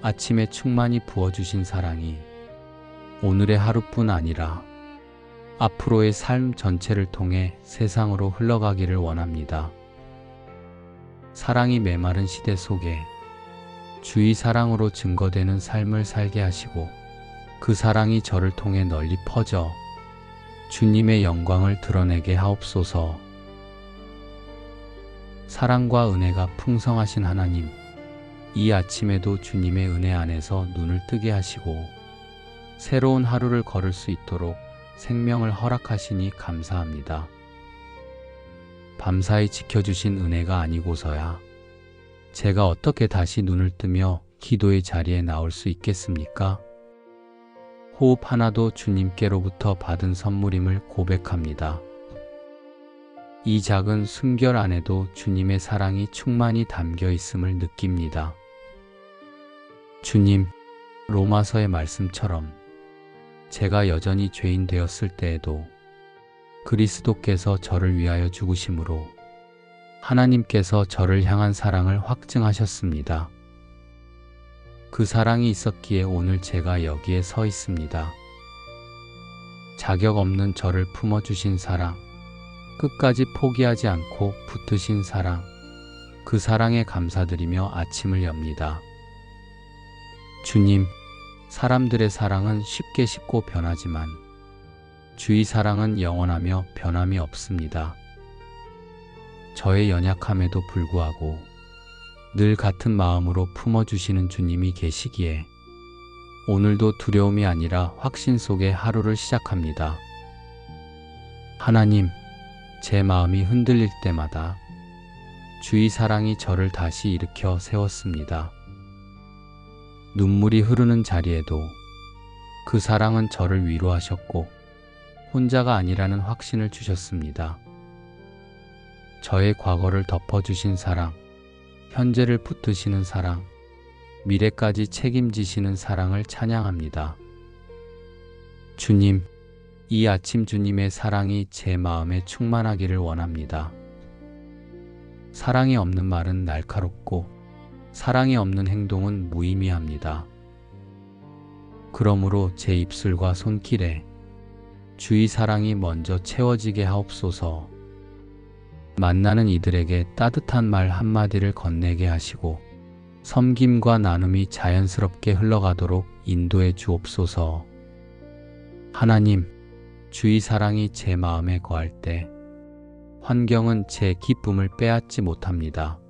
아침에 충만히 부어주신 사랑이 오늘의 하루뿐 아니라 앞으로의 삶 전체를 통해 세상으로 흘러가기를 원합니다. 사랑이 메마른 시대 속에 주의 사랑으로 증거되는 삶을 살게 하시고 그 사랑이 저를 통해 널리 퍼져 주님의 영광을 드러내게 하옵소서. 사랑과 은혜가 풍성하신 하나님, 이 아침에도 주님의 은혜 안에서 눈을 뜨게 하시고 새로운 하루를 걸을 수 있도록 생명을 허락하시니 감사합니다. 밤사이 지켜주신 은혜가 아니고서야 제가 어떻게 다시 눈을 뜨며 기도의 자리에 나올 수 있겠습니까? 호흡 하나도 주님께로부터 받은 선물임을 고백합니다. 이 작은 숨결 안에도 주님의 사랑이 충만히 담겨 있음을 느낍니다. 주님, 로마서의 말씀처럼 제가 여전히 죄인 되었을 때에도 그리스도께서 저를 위하여 죽으심으로 하나님께서 저를 향한 사랑을 확증하셨습니다. 그 사랑이 있었기에 오늘 제가 여기에 서 있습니다. 자격 없는 저를 품어주신 사랑, 끝까지 포기하지 않고 붙으신 사랑, 그 사랑에 감사드리며 아침을 엽니다. 주님, 사람들의 사랑은 쉽게 식고 변하지만 주의 사랑은 영원하며 변함이 없습니다. 저의 연약함에도 불구하고 늘 같은 마음으로 품어주시는 주님이 계시기에 오늘도 두려움이 아니라 확신 속에 하루를 시작합니다. 하나님, 제 마음이 흔들릴 때마다 주의 사랑이 저를 다시 일으켜 세웠습니다. 눈물이 흐르는 자리에도 그 사랑은 저를 위로하셨고 혼자가 아니라는 확신을 주셨습니다. 저의 과거를 덮어주신 사랑, 현재를 붙드시는 사랑, 미래까지 책임지시는 사랑을 찬양합니다. 주님, 이 아침 주님의 사랑이 제 마음에 충만하기를 원합니다. 사랑이 없는 말은 날카롭고 사랑이 없는 행동은 무의미합니다. 그러므로 제 입술과 손길에 주의 사랑이 먼저 채워지게 하옵소서. 만나는 이들에게 따뜻한 말 한마디를 건네게 하시고 섬김과 나눔이 자연스럽게 흘러가도록 인도해 주옵소서. 하나님, 주의 사랑이 제 마음에 거할 때 환경은 제 기쁨을 빼앗지 못합니다.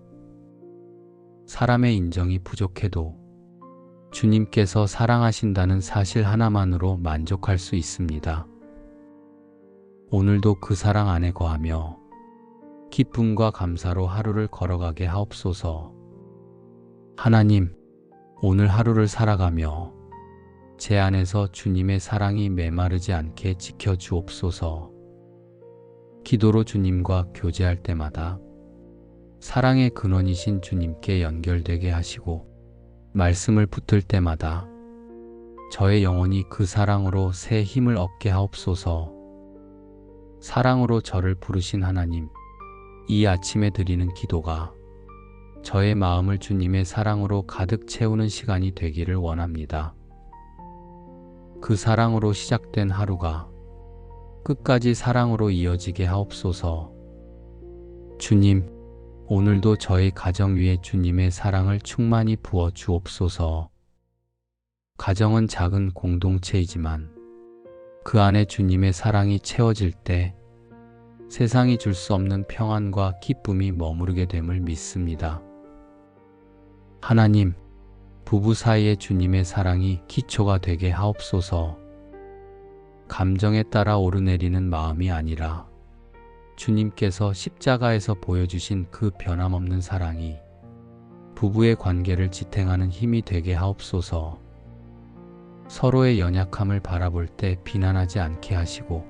사람의 인정이 부족해도 주님께서 사랑하신다는 사실 하나만으로 만족할 수 있습니다. 오늘도 그 사랑 안에 거하며 기쁨과 감사로 하루를 걸어가게 하옵소서. 하나님, 오늘 하루를 살아가며 제 안에서 주님의 사랑이 메마르지 않게 지켜주옵소서. 기도로 주님과 교제할 때마다 사랑의 근원이신 주님께 연결되게 하시고 말씀을 붙들 때마다 저의 영혼이 그 사랑으로 새 힘을 얻게 하옵소서. 사랑으로 저를 부르신 하나님, 이 아침에 드리는 기도가 저의 마음을 주님의 사랑으로 가득 채우는 시간이 되기를 원합니다. 그 사랑으로 시작된 하루가 끝까지 사랑으로 이어지게 하옵소서. 주님, 오늘도 저희 가정 위에 주님의 사랑을 충만히 부어 주옵소서. 가정은 작은 공동체이지만 그 안에 주님의 사랑이 채워질 때 세상이 줄 수 없는 평안과 기쁨이 머무르게 됨을 믿습니다. 하나님, 부부 사이에 주님의 사랑이 기초가 되게 하옵소서. 감정에 따라 오르내리는 마음이 아니라 주님께서 십자가에서 보여주신 그 변함없는 사랑이 부부의 관계를 지탱하는 힘이 되게 하옵소서. 서로의 연약함을 바라볼 때 비난하지 않게 하시고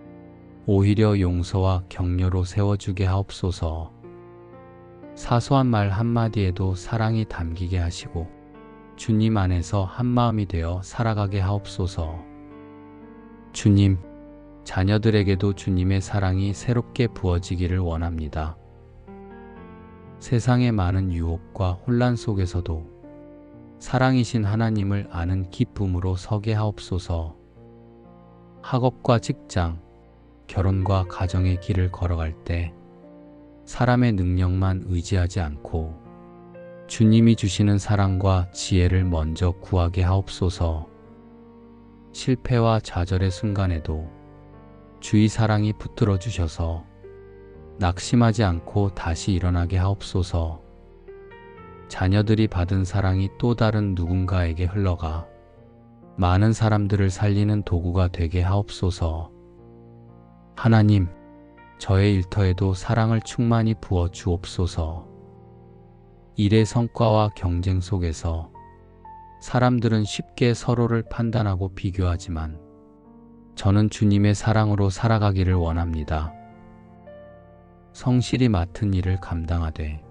오히려 용서와 격려로 세워주게 하옵소서. 사소한 말 한마디에도 사랑이 담기게 하시고 주님 안에서 한마음이 되어 살아가게 하옵소서. 주님, 자녀들에게도 주님의 사랑이 새롭게 부어지기를 원합니다. 세상의 많은 유혹과 혼란 속에서도 사랑이신 하나님을 아는 기쁨으로 서게 하옵소서. 학업과 직장, 결혼과 가정의 길을 걸어갈 때 사람의 능력만 의지하지 않고 주님이 주시는 사랑과 지혜를 먼저 구하게 하옵소서. 실패와 좌절의 순간에도 주의 사랑이 붙들어 주셔서 낙심하지 않고 다시 일어나게 하옵소서. 자녀들이 받은 사랑이 또 다른 누군가에게 흘러가 많은 사람들을 살리는 도구가 되게 하옵소서. 하나님, 저의 일터에도 사랑을 충만히 부어 주옵소서. 일의 성과와 경쟁 속에서 사람들은 쉽게 서로를 판단하고 비교하지만 저는 주님의 사랑으로 살아가기를 원합니다. 성실히 맡은 일을 감당하되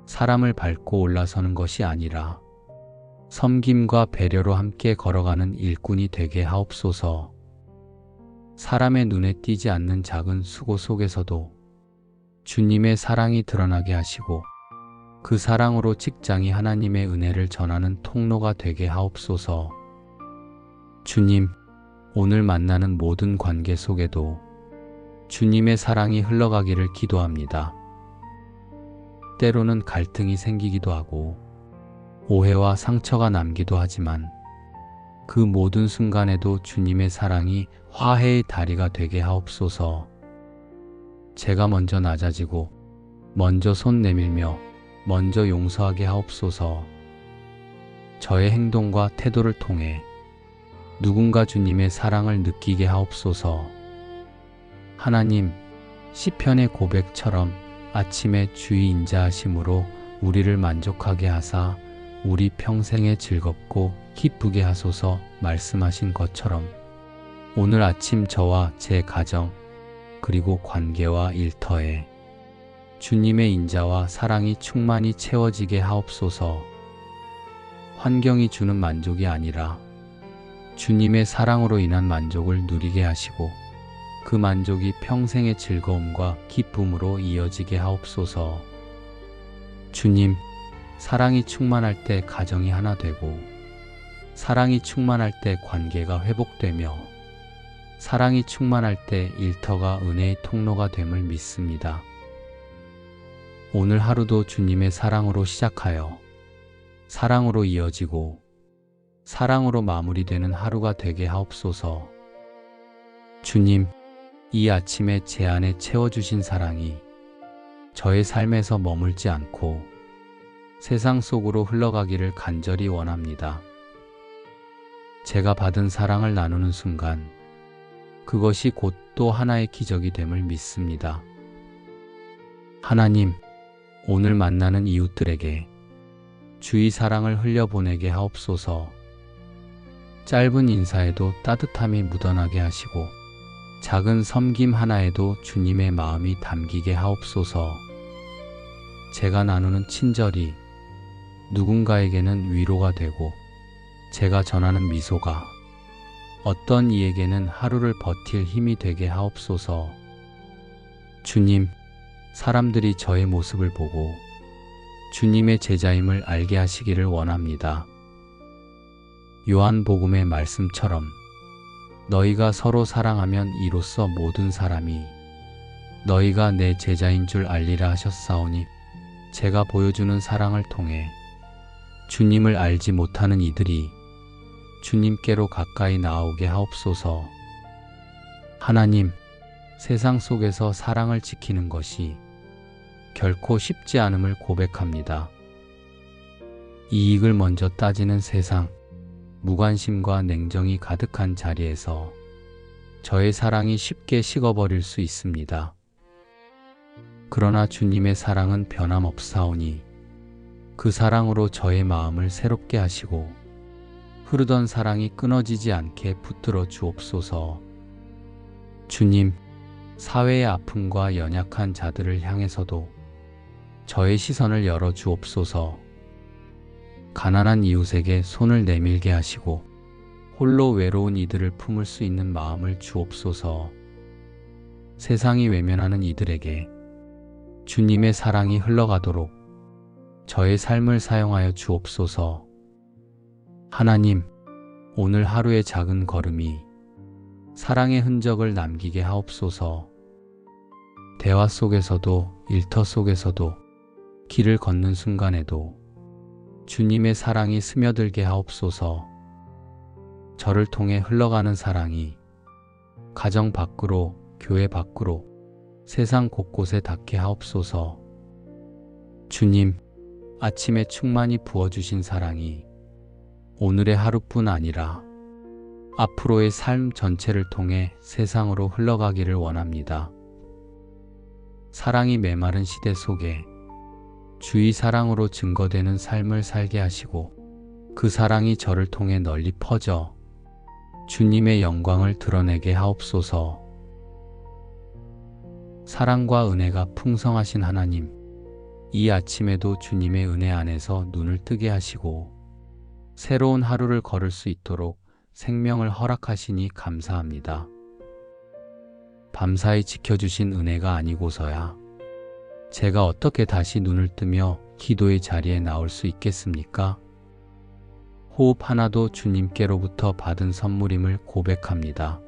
사람을 밟고 올라서는 것이 아니라 섬김과 배려로 함께 걸어가는 일꾼이 되게 하옵소서. 사람의 눈에 띄지 않는 작은 수고 속에서도 주님의 사랑이 드러나게 하시고 그 사랑으로 직장이 하나님의 은혜를 전하는 통로가 되게 하옵소서. 주님, 오늘 만나는 모든 관계 속에도 주님의 사랑이 흘러가기를 기도합니다. 때로는 갈등이 생기기도 하고 오해와 상처가 남기도 하지만 그 모든 순간에도 주님의 사랑이 화해의 다리가 되게 하옵소서. 제가 먼저 낮아지고 먼저 손 내밀며 먼저 용서하게 하옵소서. 저의 행동과 태도를 통해 누군가 주님의 사랑을 느끼게 하옵소서. 하나님, 시편의 고백처럼 아침에 주의 인자하심으로 우리를 만족하게 하사 우리 평생에 즐겁고 기쁘게 하소서 말씀하신 것처럼 오늘 아침 저와 제 가정 그리고 관계와 일터에 주님의 인자와 사랑이 충만히 채워지게 하옵소서. 환경이 주는 만족이 아니라 주님의 사랑으로 인한 만족을 누리게 하시고 그 만족이 평생의 즐거움과 기쁨으로 이어지게 하옵소서. 주님, 사랑이 충만할 때 가정이 하나 되고 사랑이 충만할 때 관계가 회복되며 사랑이 충만할 때 일터가 은혜의 통로가 됨을 믿습니다. 오늘 하루도 주님의 사랑으로 시작하여 사랑으로 이어지고 사랑으로 마무리되는 하루가 되게 하옵소서. 주님, 이 아침에 제 안에 채워주신 사랑이 저의 삶에서 머물지 않고 세상 속으로 흘러가기를 간절히 원합니다. 제가 받은 사랑을 나누는 순간 그것이 곧 또 하나의 기적이 됨을 믿습니다. 하나님, 오늘 만나는 이웃들에게 주의 사랑을 흘려보내게 하옵소서. 짧은 인사에도 따뜻함이 묻어나게 하시고 작은 섬김 하나에도 주님의 마음이 담기게 하옵소서. 제가 나누는 친절이 누군가에게는 위로가 되고 제가 전하는 미소가 어떤 이에게는 하루를 버틸 힘이 되게 하옵소서. 주님, 사람들이 저의 모습을 보고 주님의 제자임을 알게 하시기를 원합니다. 요한복음의 말씀처럼 너희가 서로 사랑하면 이로써 모든 사람이 너희가 내 제자인 줄 알리라 하셨사오니 제가 보여주는 사랑을 통해 주님을 알지 못하는 이들이 주님께로 가까이 나오게 하옵소서. 하나님, 세상 속에서 사랑을 지키는 것이 결코 쉽지 않음을 고백합니다. 이익을 먼저 따지는 세상, 무관심과 냉정이 가득한 자리에서 저의 사랑이 쉽게 식어버릴 수 있습니다. 그러나 주님의 사랑은 변함없사오니 그 사랑으로 저의 마음을 새롭게 하시고 흐르던 사랑이 끊어지지 않게 붙들어 주옵소서. 주님, 사회의 아픔과 연약한 자들을 향해서도 저의 시선을 열어 주옵소서. 가난한 이웃에게 손을 내밀게 하시고 홀로 외로운 이들을 품을 수 있는 마음을 주옵소서. 세상이 외면하는 이들에게 주님의 사랑이 흘러가도록 저의 삶을 사용하여 주옵소서. 하나님, 오늘 하루의 작은 걸음이 사랑의 흔적을 남기게 하옵소서. 대화 속에서도 일터 속에서도 길을 걷는 순간에도 주님의 사랑이 스며들게 하옵소서. 저를 통해 흘러가는 사랑이 가정 밖으로, 교회 밖으로, 세상 곳곳에 닿게 하옵소서. 주님, 아침에 충만히 부어주신 사랑이 오늘의 하루뿐 아니라 앞으로의 삶 전체를 통해 세상으로 흘러가기를 원합니다. 사랑이 메마른 시대 속에 주의 사랑으로 증거되는 삶을 살게 하시고 그 사랑이 저를 통해 널리 퍼져 주님의 영광을 드러내게 하옵소서. 사랑과 은혜가 풍성하신 하나님, 이 아침에도 주님의 은혜 안에서 눈을 뜨게 하시고 새로운 하루를 걸을 수 있도록 생명을 허락하시니 감사합니다. 밤사이 지켜주신 은혜가 아니고서야 제가 어떻게 다시 눈을 뜨며 기도의 자리에 나올 수 있겠습니까? 호흡 하나도 주님께로부터 받은 선물임을 고백합니다.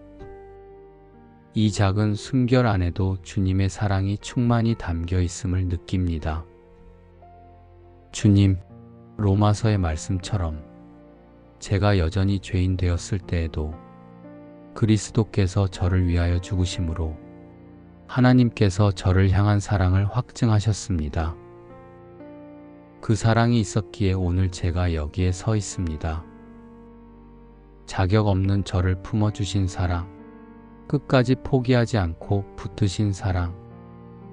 이 작은 숨결 안에도 주님의 사랑이 충만히 담겨 있음을 느낍니다. 주님, 로마서의 말씀처럼 제가 여전히 죄인 되었을 때에도 그리스도께서 저를 위하여 죽으심으로 하나님께서 저를 향한 사랑을 확증하셨습니다. 그 사랑이 있었기에 오늘 제가 여기에 서 있습니다. 자격 없는 저를 품어주신 사랑, 끝까지 포기하지 않고 붙드신 사랑,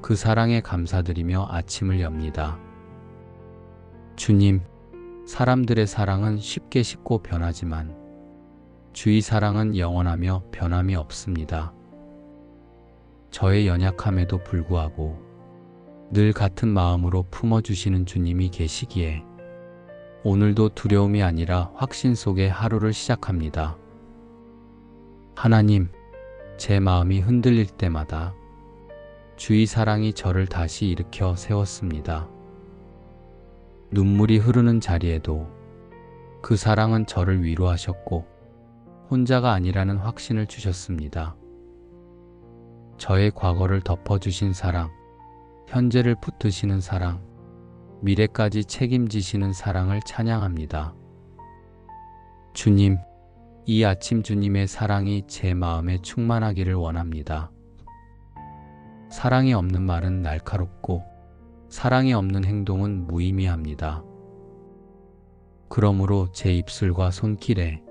그 사랑에 감사드리며 아침을 엽니다. 주님, 사람들의 사랑은 쉽게 식고 변하지만 주의 사랑은 영원하며 변함이 없습니다. 저의 연약함에도 불구하고 늘 같은 마음으로 품어주시는 주님이 계시기에 오늘도 두려움이 아니라 확신 속에 하루를 시작합니다. 하나님, 제 마음이 흔들릴 때마다 주의 사랑이 저를 다시 일으켜 세웠습니다. 눈물이 흐르는 자리에도 그 사랑은 저를 위로하셨고 혼자가 아니라는 확신을 주셨습니다. 저의 과거를 덮어주신 사랑, 현재를 붙드시는 사랑, 미래까지 책임지시는 사랑을 찬양합니다. 주님, 이 아침 주님의 사랑이 제 마음에 충만하기를 원합니다. 사랑이 없는 말은 날카롭고 사랑이 없는 행동은 무의미합니다. 그러므로 제 입술과 손길에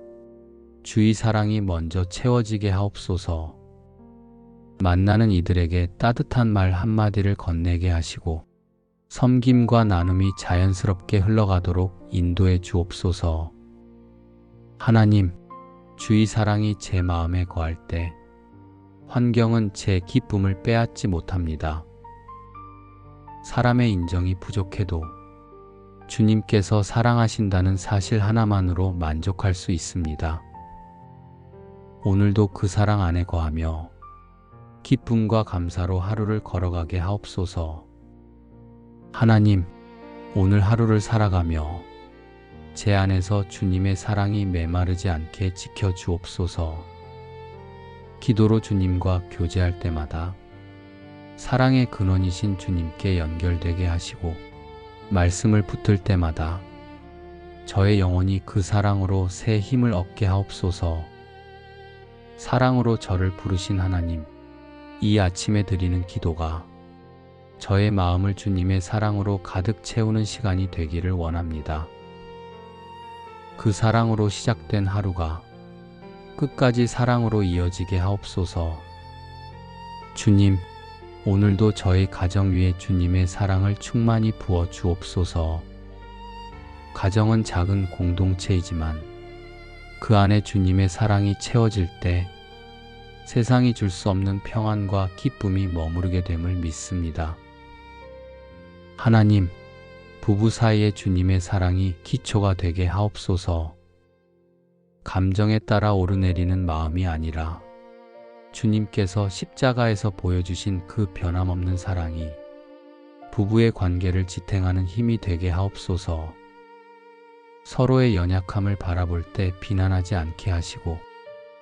주의 사랑이 먼저 채워지게 하옵소서. 만나는 이들에게 따뜻한 말 한마디를 건네게 하시고 섬김과 나눔이 자연스럽게 흘러가도록 인도해 주옵소서. 하나님, 주의 사랑이 제 마음에 거할 때 환경은 제 기쁨을 빼앗지 못합니다. 사람의 인정이 부족해도 주님께서 사랑하신다는 사실 하나만으로 만족할 수 있습니다. 오늘도 그 사랑 안에 거하며 기쁨과 감사로 하루를 걸어가게 하옵소서. 하나님, 오늘 하루를 살아가며 제 안에서 주님의 사랑이 메마르지 않게 지켜주옵소서. 기도로 주님과 교제할 때마다 사랑의 근원이신 주님께 연결되게 하시고 말씀을 붙들 때마다 저의 영혼이 그 사랑으로 새 힘을 얻게 하옵소서. 사랑으로 저를 부르신 하나님, 이 아침에 드리는 기도가 저의 마음을 주님의 사랑으로 가득 채우는 시간이 되기를 원합니다. 그 사랑으로 시작된 하루가 끝까지 사랑으로 이어지게 하옵소서. 주님, 오늘도 저의 가정 위에 주님의 사랑을 충만히 부어 주옵소서. 가정은 작은 공동체이지만 그 안에 주님의 사랑이 채워질 때 세상이 줄 수 없는 평안과 기쁨이 머무르게 됨을 믿습니다. 하나님, 부부 사이에 주님의 사랑이 기초가 되게 하옵소서. 감정에 따라 오르내리는 마음이 아니라 주님께서 십자가에서 보여주신 그 변함없는 사랑이 부부의 관계를 지탱하는 힘이 되게 하옵소서. 서로의 연약함을 바라볼 때 비난하지 않게 하시고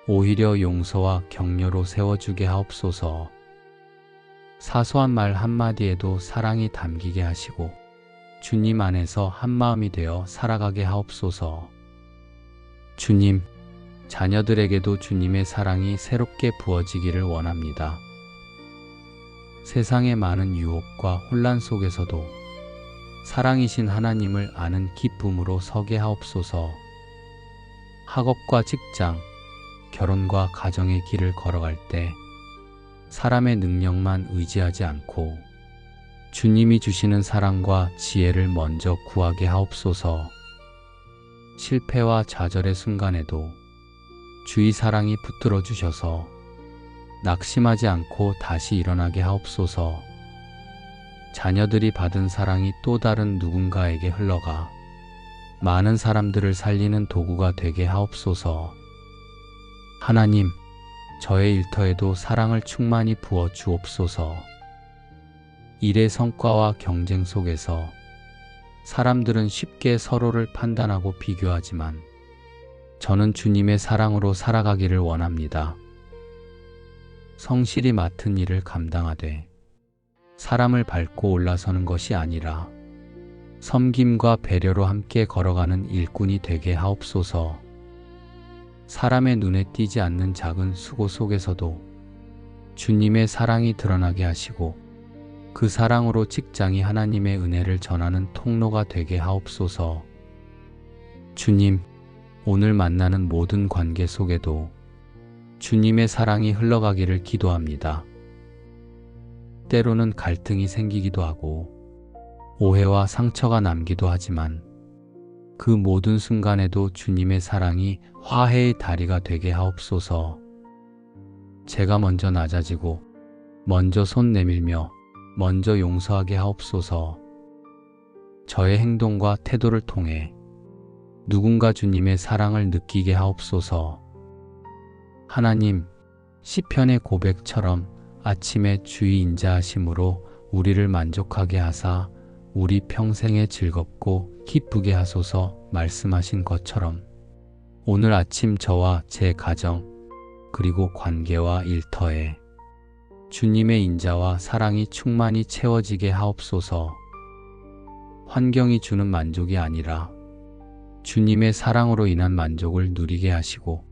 오히려 용서와 격려로 세워주게 하옵소서. 사소한 말 한마디에도 사랑이 담기게 하시고 주님 안에서 한마음이 되어 살아가게 하옵소서. 주님, 자녀들에게도 주님의 사랑이 새롭게 부어지기를 원합니다. 세상의 많은 유혹과 혼란 속에서도 사랑이신 하나님을 아는 기쁨으로 서게 하옵소서. 학업과 직장, 결혼과 가정의 길을 걸어갈 때 사람의 능력만 의지하지 않고 주님이 주시는 사랑과 지혜를 먼저 구하게 하옵소서. 실패와 좌절의 순간에도 주의 사랑이 붙들어 주셔서 낙심하지 않고 다시 일어나게 하옵소서. 자녀들이 받은 사랑이 또 다른 누군가에게 흘러가 많은 사람들을 살리는 도구가 되게 하옵소서. 하나님, 저의 일터에도 사랑을 충만히 부어 주옵소서. 일의 성과와 경쟁 속에서 사람들은 쉽게 서로를 판단하고 비교하지만 저는 주님의 사랑으로 살아가기를 원합니다. 성실히 맡은 일을 감당하되 사람을 밟고 올라서는 것이 아니라 섬김과 배려로 함께 걸어가는 일꾼이 되게 하옵소서. 사람의 눈에 띄지 않는 작은 수고 속에서도 주님의 사랑이 드러나게 하시고 그 사랑으로 직장이 하나님의 은혜를 전하는 통로가 되게 하옵소서. 주님, 오늘 만나는 모든 관계 속에도 주님의 사랑이 흘러가기를 기도합니다. 때로는 갈등이 생기기도 하고 오해와 상처가 남기도 하지만 그 모든 순간에도 주님의 사랑이 화해의 다리가 되게 하옵소서. 제가 먼저 낮아지고 먼저 손 내밀며 먼저 용서하게 하옵소서. 저의 행동과 태도를 통해 누군가 주님의 사랑을 느끼게 하옵소서. 하나님, 시편의 고백처럼 아침에 주의 인자하심으로 우리를 만족하게 하사 우리 평생에 즐겁고 기쁘게 하소서 말씀하신 것처럼 오늘 아침 저와 제 가정 그리고 관계와 일터에 주님의 인자와 사랑이 충만히 채워지게 하옵소서. 환경이 주는 만족이 아니라 주님의 사랑으로 인한 만족을 누리게 하시고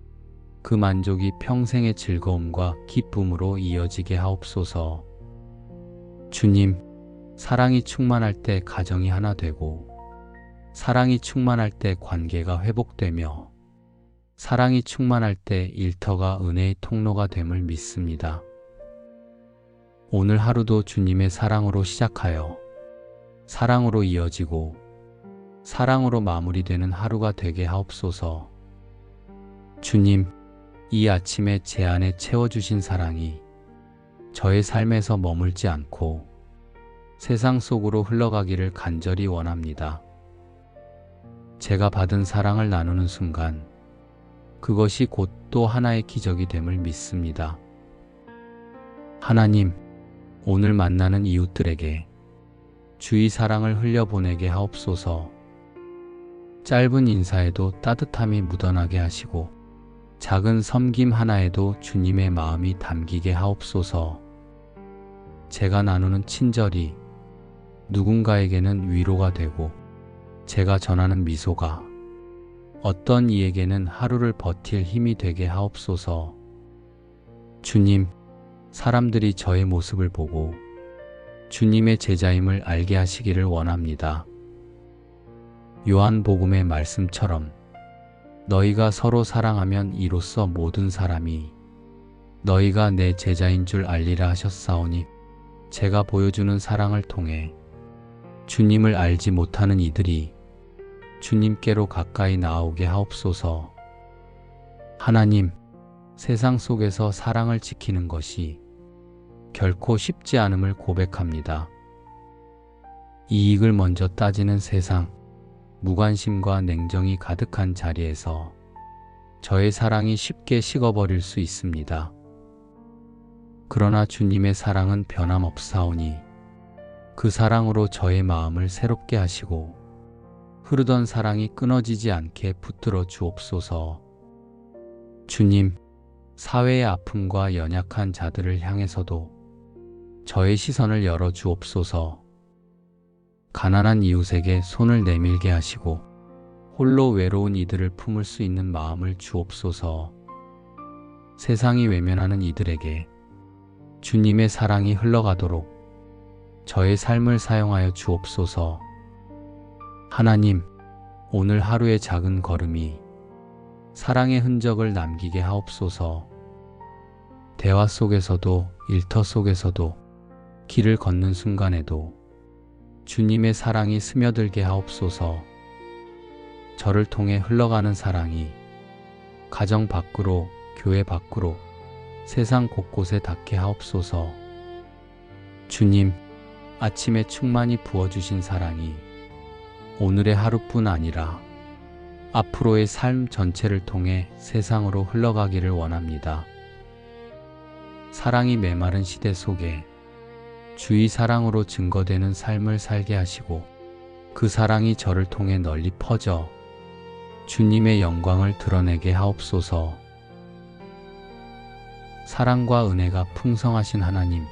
그 만족이 평생의 즐거움과 기쁨으로 이어지게 하옵소서. 주님, 사랑이 충만할 때 가정이 하나 되고 사랑이 충만할 때 관계가 회복되며 사랑이 충만할 때 일터가 은혜의 통로가 됨을 믿습니다. 오늘 하루도 주님의 사랑으로 시작하여 사랑으로 이어지고 사랑으로 마무리되는 하루가 되게 하옵소서. 주님, 이 아침에 제 안에 채워주신 사랑이 저의 삶에서 머물지 않고 세상 속으로 흘러가기를 간절히 원합니다. 제가 받은 사랑을 나누는 순간 그것이 곧 또 하나의 기적이 됨을 믿습니다. 하나님, 오늘 만나는 이웃들에게 주의 사랑을 흘려보내게 하옵소서. 짧은 인사에도 따뜻함이 묻어나게 하시고 작은 섬김 하나에도 주님의 마음이 담기게 하옵소서. 제가 나누는 친절이 누군가에게는 위로가 되고 제가 전하는 미소가 어떤 이에게는 하루를 버틸 힘이 되게 하옵소서. 주님, 사람들이 저의 모습을 보고 주님의 제자임을 알게 하시기를 원합니다. 요한복음의 말씀처럼 너희가 서로 사랑하면 이로써 모든 사람이 너희가 내 제자인 줄 알리라 하셨사오니, 제가 보여주는 사랑을 통해 주님을 알지 못하는 이들이 주님께로 가까이 나오게 하옵소서. 하나님, 세상 속에서 사랑을 지키는 것이 결코 쉽지 않음을 고백합니다. 이익을 먼저 따지는 세상, 무관심과 냉정이 가득한 자리에서 저의 사랑이 쉽게 식어버릴 수 있습니다. 그러나 주님의 사랑은 변함없사오니 그 사랑으로 저의 마음을 새롭게 하시고 흐르던 사랑이 끊어지지 않게 붙들어 주옵소서. 주님, 사회의 아픔과 연약한 자들을 향해서도 저의 시선을 열어 주옵소서. 가난한 이웃에게 손을 내밀게 하시고 홀로 외로운 이들을 품을 수 있는 마음을 주옵소서. 세상이 외면하는 이들에게 주님의 사랑이 흘러가도록 저의 삶을 사용하여 주옵소서. 하나님, 오늘 하루의 작은 걸음이 사랑의 흔적을 남기게 하옵소서. 대화 속에서도 일터 속에서도 길을 걷는 순간에도 주님의 사랑이 스며들게 하옵소서. 저를 통해 흘러가는 사랑이 가정 밖으로, 교회 밖으로, 세상 곳곳에 닿게 하옵소서. 주님, 아침에 충만히 부어주신 사랑이 오늘의 하루뿐 아니라 앞으로의 삶 전체를 통해 세상으로 흘러가기를 원합니다. 사랑이 메마른 시대 속에 주의 사랑으로 증거되는 삶을 살게 하시고 그 사랑이 저를 통해 널리 퍼져 주님의 영광을 드러내게 하옵소서. 사랑과 은혜가 풍성하신 하나님,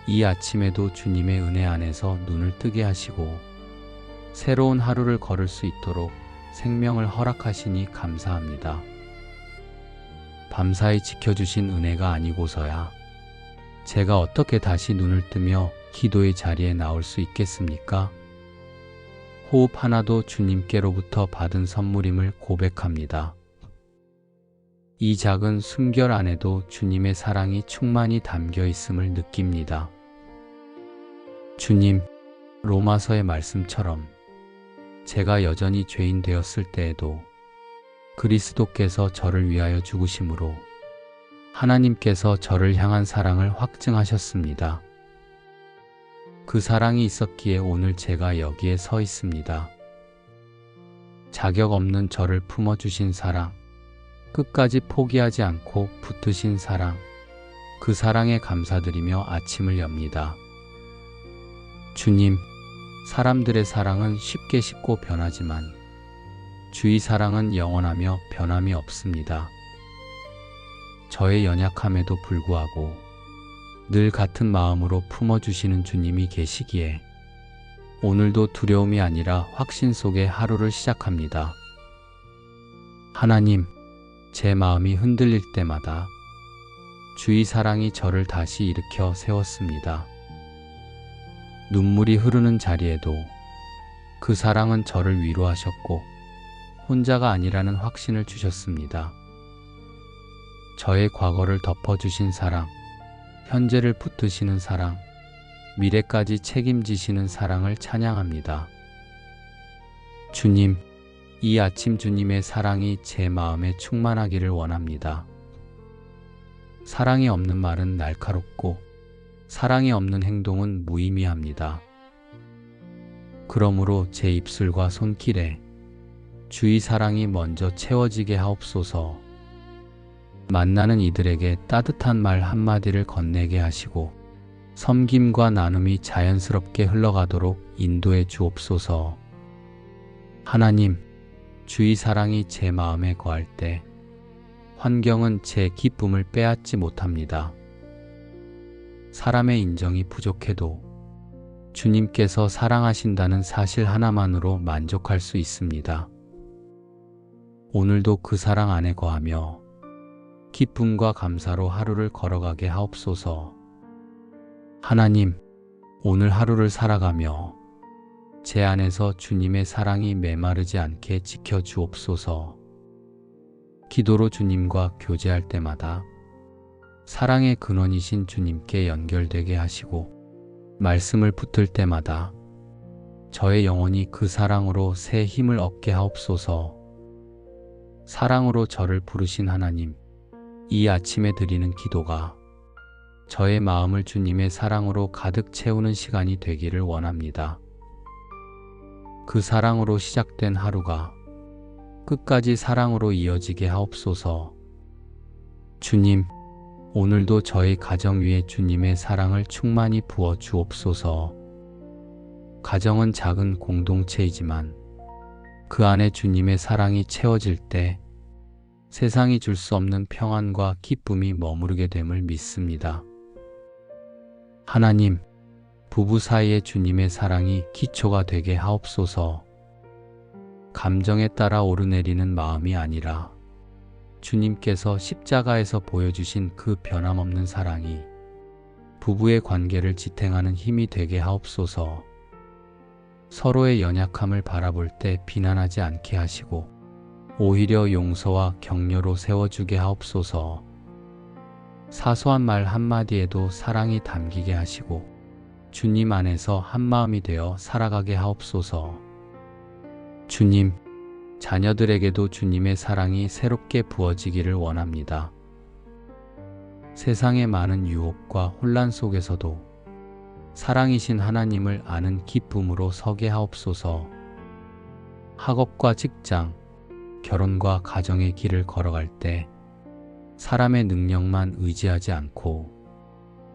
이 아침에도 주님의 은혜 안에서 눈을 뜨게 하시고 새로운 하루를 걸을 수 있도록 생명을 허락하시니 감사합니다. 밤사이 지켜주신 은혜가 아니고서야 제가 어떻게 다시 눈을 뜨며 기도의 자리에 나올 수 있겠습니까? 호흡 하나도 주님께로부터 받은 선물임을 고백합니다. 이 작은 숨결 안에도 주님의 사랑이 충만히 담겨 있음을 느낍니다. 주님, 로마서의 말씀처럼 제가 여전히 죄인 되었을 때에도 그리스도께서 저를 위하여 죽으심으로 하나님께서 저를 향한 사랑을 확증하셨습니다. 그 사랑이 있었기에 오늘 제가 여기에 서 있습니다. 자격 없는 저를 품어주신 사랑, 끝까지 포기하지 않고 붙으신 사랑, 그 사랑에 감사드리며 아침을 엽니다. 주님, 사람들의 사랑은 쉽게 식고 변하지만 주의 사랑은 영원하며 변함이 없습니다. 저의 연약함에도 불구하고 늘 같은 마음으로 품어주시는 주님이 계시기에 오늘도 두려움이 아니라 확신 속에 하루를 시작합니다. 하나님, 제 마음이 흔들릴 때마다 주의 사랑이 저를 다시 일으켜 세웠습니다. 눈물이 흐르는 자리에도 그 사랑은 저를 위로하셨고 혼자가 아니라는 확신을 주셨습니다. 저의 과거를 덮어주신 사랑, 현재를 붙드시는 사랑, 미래까지 책임지시는 사랑을 찬양합니다. 주님, 이 아침 주님의 사랑이 제 마음에 충만하기를 원합니다. 사랑이 없는 말은 날카롭고 사랑이 없는 행동은 무의미합니다. 그러므로 제 입술과 손길에 주의 사랑이 먼저 채워지게 하옵소서. 만나는 이들에게 따뜻한 말 한마디를 건네게 하시고 섬김과 나눔이 자연스럽게 흘러가도록 인도해 주옵소서. 하나님, 주의 사랑이 제 마음에 거할 때 환경은 제 기쁨을 빼앗지 못합니다. 사람의 인정이 부족해도 주님께서 사랑하신다는 사실 하나만으로 만족할 수 있습니다. 오늘도 그 사랑 안에 거하며 기쁨과 감사로 하루를 걸어가게 하옵소서. 하나님, 오늘 하루를 살아가며 제 안에서 주님의 사랑이 메마르지 않게 지켜주옵소서. 기도로 주님과 교제할 때마다 사랑의 근원이신 주님께 연결되게 하시고, 말씀을 붙들 때마다 저의 영혼이 그 사랑으로 새 힘을 얻게 하옵소서. 사랑으로 저를 부르신 하나님, 이 아침에 드리는 기도가 저의 마음을 주님의 사랑으로 가득 채우는 시간이 되기를 원합니다. 그 사랑으로 시작된 하루가 끝까지 사랑으로 이어지게 하옵소서. 주님, 오늘도 저희 가정 위에 주님의 사랑을 충만히 부어 주옵소서. 가정은 작은 공동체이지만 그 안에 주님의 사랑이 채워질 때 세상이 줄 수 없는 평안과 기쁨이 머무르게 됨을 믿습니다. 하나님, 부부 사이에 주님의 사랑이 기초가 되게 하옵소서. 감정에 따라 오르내리는 마음이 아니라 주님께서 십자가에서 보여주신 그 변함없는 사랑이 부부의 관계를 지탱하는 힘이 되게 하옵소서. 서로의 연약함을 바라볼 때 비난하지 않게 하시고 오히려 용서와 격려로 세워주게 하옵소서. 사소한 말 한마디에도 사랑이 담기게 하시고 주님 안에서 한마음이 되어 살아가게 하옵소서. 주님, 자녀들에게도 주님의 사랑이 새롭게 부어지기를 원합니다. 세상의 많은 유혹과 혼란 속에서도 사랑이신 하나님을 아는 기쁨으로 서게 하옵소서. 학업과 직장, 결혼과 가정의 길을 걸어갈 때 사람의 능력만 의지하지 않고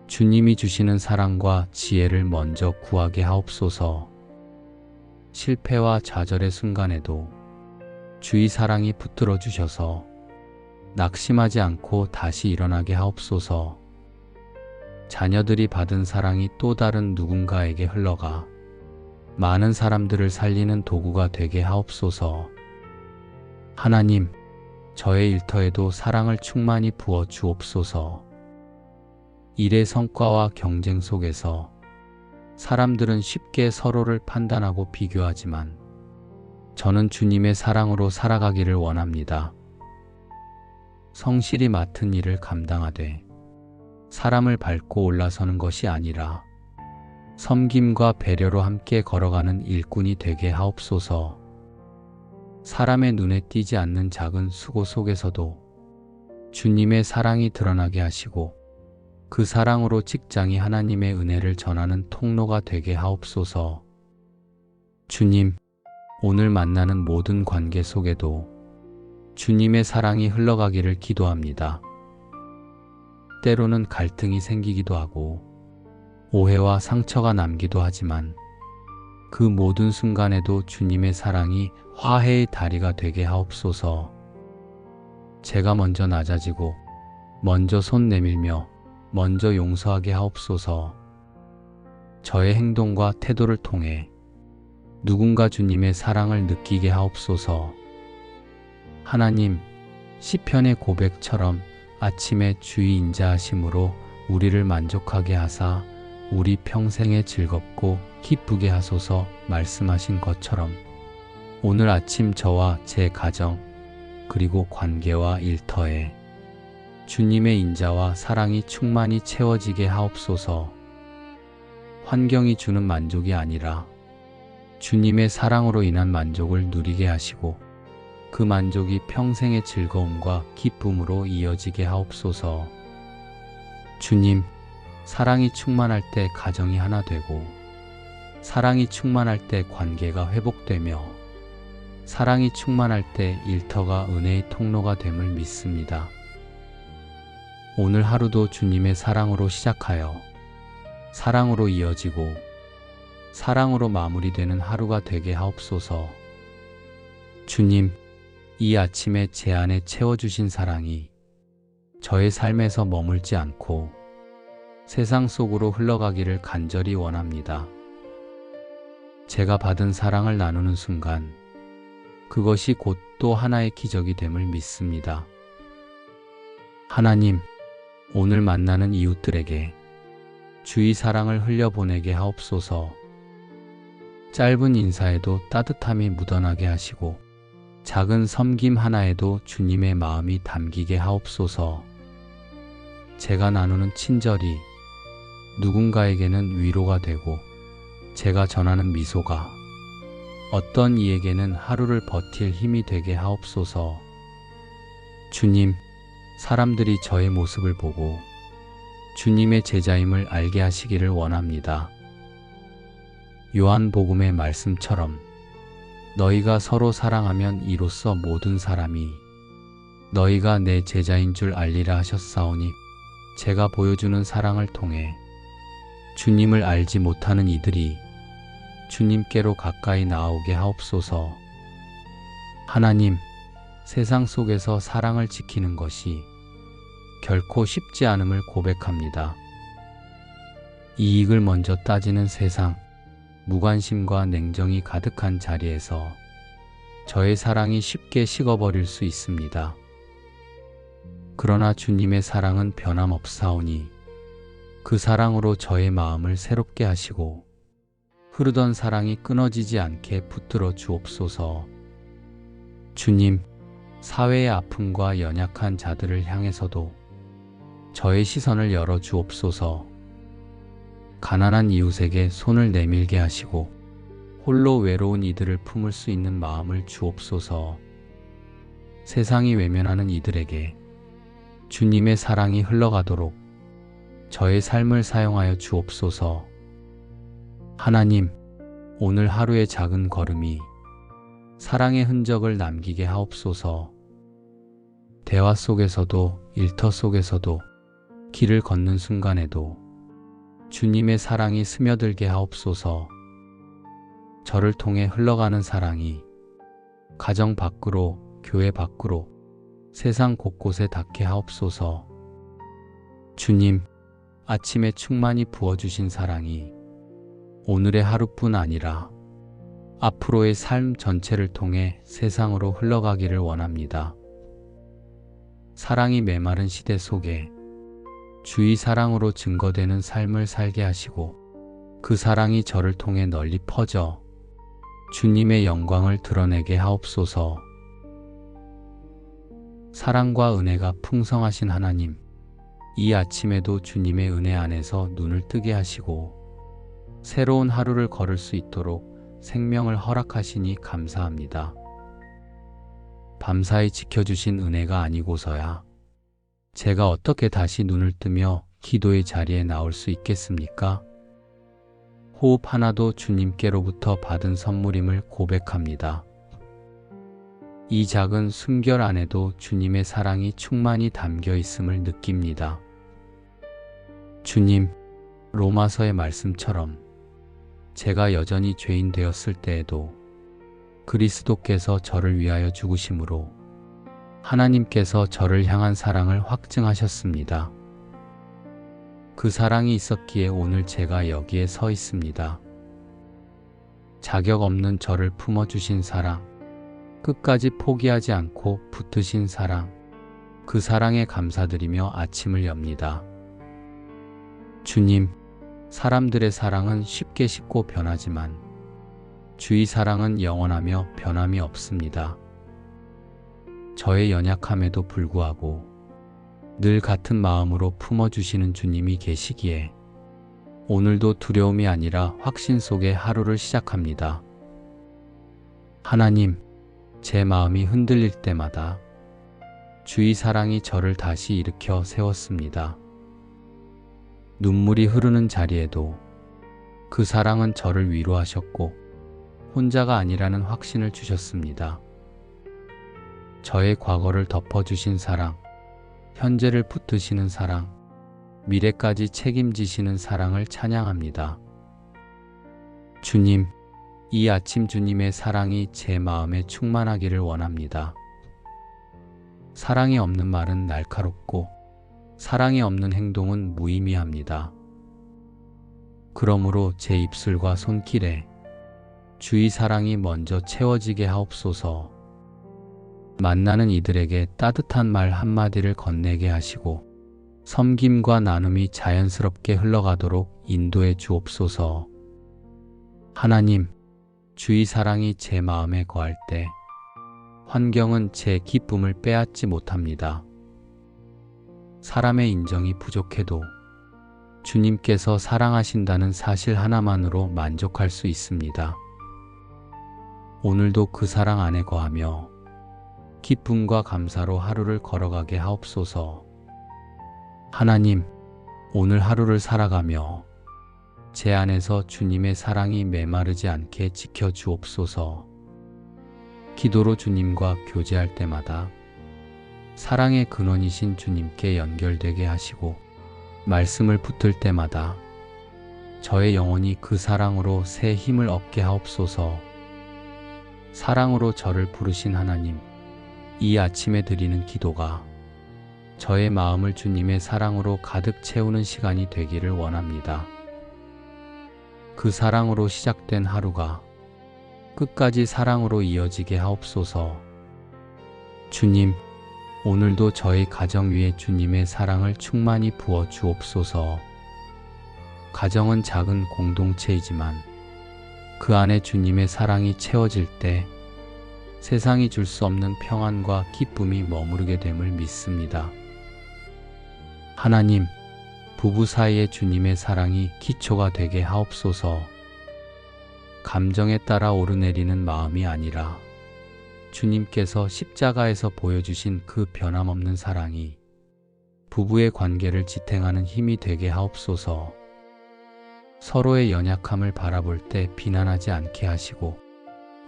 주님이 주시는 사랑과 지혜를 먼저 구하게 하옵소서. 실패와 좌절의 순간에도 주의 사랑이 붙들어 주셔서 낙심하지 않고 다시 일어나게 하옵소서. 자녀들이 받은 사랑이 또 다른 누군가에게 흘러가 많은 사람들을 살리는 도구가 되게 하옵소서. 하나님, 저의 일터에도 사랑을 충만히 부어 주옵소서. 일의 성과와 경쟁 속에서 사람들은 쉽게 서로를 판단하고 비교하지만 저는 주님의 사랑으로 살아가기를 원합니다. 성실히 맡은 일을 감당하되 사람을 밟고 올라서는 것이 아니라 섬김과 배려로 함께 걸어가는 일꾼이 되게 하옵소서. 사람의 눈에 띄지 않는 작은 수고 속에서도 주님의 사랑이 드러나게 하시고 그 사랑으로 직장이 하나님의 은혜를 전하는 통로가 되게 하옵소서. 주님, 오늘 만나는 모든 관계 속에도 주님의 사랑이 흘러가기를 기도합니다. 때로는 갈등이 생기기도 하고 오해와 상처가 남기도 하지만 그 모든 순간에도 주님의 사랑이 화해의 다리가 되게 하옵소서. 제가 먼저 낮아지고 먼저 손 내밀며 먼저 용서하게 하옵소서. 저의 행동과 태도를 통해 누군가 주님의 사랑을 느끼게 하옵소서. 하나님, 시편의 고백처럼 아침에 주의 인자하심으로 우리를 만족하게 하사 우리 평생에 즐겁고 기쁘게 하소서 말씀하신 것처럼 오늘 아침 저와 제 가정 그리고 관계와 일터에 주님의 인자와 사랑이 충만히 채워지게 하옵소서. 환경이 주는 만족이 아니라 주님의 사랑으로 인한 만족을 누리게 하시고 그 만족이 평생의 즐거움과 기쁨으로 이어지게 하옵소서. 주님, 사랑이 충만할 때 가정이 하나 되고 사랑이 충만할 때 관계가 회복되며 사랑이 충만할 때 일터가 은혜의 통로가 됨을 믿습니다. 오늘 하루도 주님의 사랑으로 시작하여 사랑으로 이어지고 사랑으로 마무리되는 하루가 되게 하옵소서. 주님, 이 아침에 제 안에 채워주신 사랑이 저의 삶에서 머물지 않고 세상 속으로 흘러가기를 간절히 원합니다. 제가 받은 사랑을 나누는 순간 그것이 곧 또 하나의 기적이 됨을 믿습니다. 하나님, 오늘 만나는 이웃들에게 주의 사랑을 흘려보내게 하옵소서. 짧은 인사에도 따뜻함이 묻어나게 하시고 작은 섬김 하나에도 주님의 마음이 담기게 하옵소서. 제가 나누는 친절이 누군가에게는 위로가 되고 제가 전하는 미소가 어떤 이에게는 하루를 버틸 힘이 되게 하옵소서. 주님, 사람들이 저의 모습을 보고 주님의 제자임을 알게 하시기를 원합니다. 요한복음의 말씀처럼 너희가 서로 사랑하면 이로써 모든 사람이 너희가 내 제자인 줄 알리라 하셨사오니 제가 보여주는 사랑을 통해 주님을 알지 못하는 이들이 주님께로 가까이 나오게 하옵소서. 하나님, 세상 속에서 사랑을 지키는 것이 결코 쉽지 않음을 고백합니다. 이익을 먼저 따지는 세상, 무관심과 냉정이 가득한 자리에서 저의 사랑이 쉽게 식어버릴 수 있습니다. 그러나 주님의 사랑은 변함없사오니 그 사랑으로 저의 마음을 새롭게 하시고 흐르던 사랑이 끊어지지 않게 붙들어 주옵소서. 주님, 사회의 아픔과 연약한 자들을 향해서도 저의 시선을 열어 주옵소서. 가난한 이웃에게 손을 내밀게 하시고 홀로 외로운 이들을 품을 수 있는 마음을 주옵소서. 세상이 외면하는 이들에게 주님의 사랑이 흘러가도록 저의 삶을 사용하여 주옵소서. 하나님, 오늘 하루의 작은 걸음이 사랑의 흔적을 남기게 하옵소서. 대화 속에서도 일터 속에서도 길을 걷는 순간에도 주님의 사랑이 스며들게 하옵소서. 저를 통해 흘러가는 사랑이 가정 밖으로, 교회 밖으로, 세상 곳곳에 닿게 하옵소서. 주님, 아침에 충만히 부어주신 사랑이 오늘의 하루뿐 아니라 앞으로의 삶 전체를 통해 세상으로 흘러가기를 원합니다. 사랑이 메마른 시대 속에 주의 사랑으로 증거되는 삶을 살게 하시고 그 사랑이 저를 통해 널리 퍼져 주님의 영광을 드러내게 하옵소서. 사랑과 은혜가 풍성하신 하나님, 이 아침에도 주님의 은혜 안에서 눈을 뜨게 하시고 새로운 하루를 걸을 수 있도록 생명을 허락하시니 감사합니다. 밤사이 지켜주신 은혜가 아니고서야 제가 어떻게 다시 눈을 뜨며 기도의 자리에 나올 수 있겠습니까? 호흡 하나도 주님께로부터 받은 선물임을 고백합니다. 이 작은 숨결 안에도 주님의 사랑이 충만히 담겨 있음을 느낍니다. 주님, 로마서의 말씀처럼 제가 여전히 죄인 되었을 때에도 그리스도께서 저를 위하여 죽으심으로 하나님께서 저를 향한 사랑을 확증하셨습니다. 그 사랑이 있었기에 오늘 제가 여기에 서 있습니다. 자격 없는 저를 품어주신 사랑, 끝까지 포기하지 않고 붙드신 사랑, 그 사랑에 감사드리며 아침을 엽니다. 주님, 사람들의 사랑은 쉽게 식고 변하지만 주의 사랑은 영원하며 변함이 없습니다. 저의 연약함에도 불구하고 늘 같은 마음으로 품어주시는 주님이 계시기에 오늘도 두려움이 아니라 확신 속에 하루를 시작합니다. 하나님, 제 마음이 흔들릴 때마다 주의 사랑이 저를 다시 일으켜 세웠습니다. 눈물이 흐르는 자리에도 그 사랑은 저를 위로하셨고 혼자가 아니라는 확신을 주셨습니다. 저의 과거를 덮어주신 사랑, 현재를 붙드시는 사랑, 미래까지 책임지시는 사랑을 찬양합니다. 주님, 이 아침 주님의 사랑이 제 마음에 충만하기를 원합니다. 사랑이 없는 말은 날카롭고 사랑이 없는 행동은 무의미합니다. 그러므로 제 입술과 손길에 주의 사랑이 먼저 채워지게 하옵소서. 만나는 이들에게 따뜻한 말 한마디를 건네게 하시고 섬김과 나눔이 자연스럽게 흘러가도록 인도해 주옵소서. 하나님, 주의 사랑이 제 마음에 거할 때 환경은 제 기쁨을 빼앗지 못합니다. 사람의 인정이 부족해도 주님께서 사랑하신다는 사실 하나만으로 만족할 수 있습니다. 오늘도 그 사랑 안에 거하며 기쁨과 감사로 하루를 걸어가게 하옵소서. 하나님, 오늘 하루를 살아가며 제 안에서 주님의 사랑이 메마르지 않게 지켜주옵소서. 기도로 주님과 교제할 때마다 사랑의 근원이신 주님께 연결되게 하시고 말씀을 붙들 때마다 저의 영혼이 그 사랑으로 새 힘을 얻게 하옵소서. 사랑으로 저를 부르신 하나님, 이 아침에 드리는 기도가 저의 마음을 주님의 사랑으로 가득 채우는 시간이 되기를 원합니다. 그 사랑으로 시작된 하루가 끝까지 사랑으로 이어지게 하옵소서. 주님, 오늘도 저희 가정 위에 주님의 사랑을 충만히 부어 주옵소서. 가정은 작은 공동체이지만 그 안에 주님의 사랑이 채워질 때 세상이 줄 수 없는 평안과 기쁨이 머무르게 됨을 믿습니다. 하나님, 부부 사이에 주님의 사랑이 기초가 되게 하옵소서. 감정에 따라 오르내리는 마음이 아니라 주님께서 십자가에서 보여주신 그 변함없는 사랑이 부부의 관계를 지탱하는 힘이 되게 하옵소서. 서로의 연약함을 바라볼 때 비난하지 않게 하시고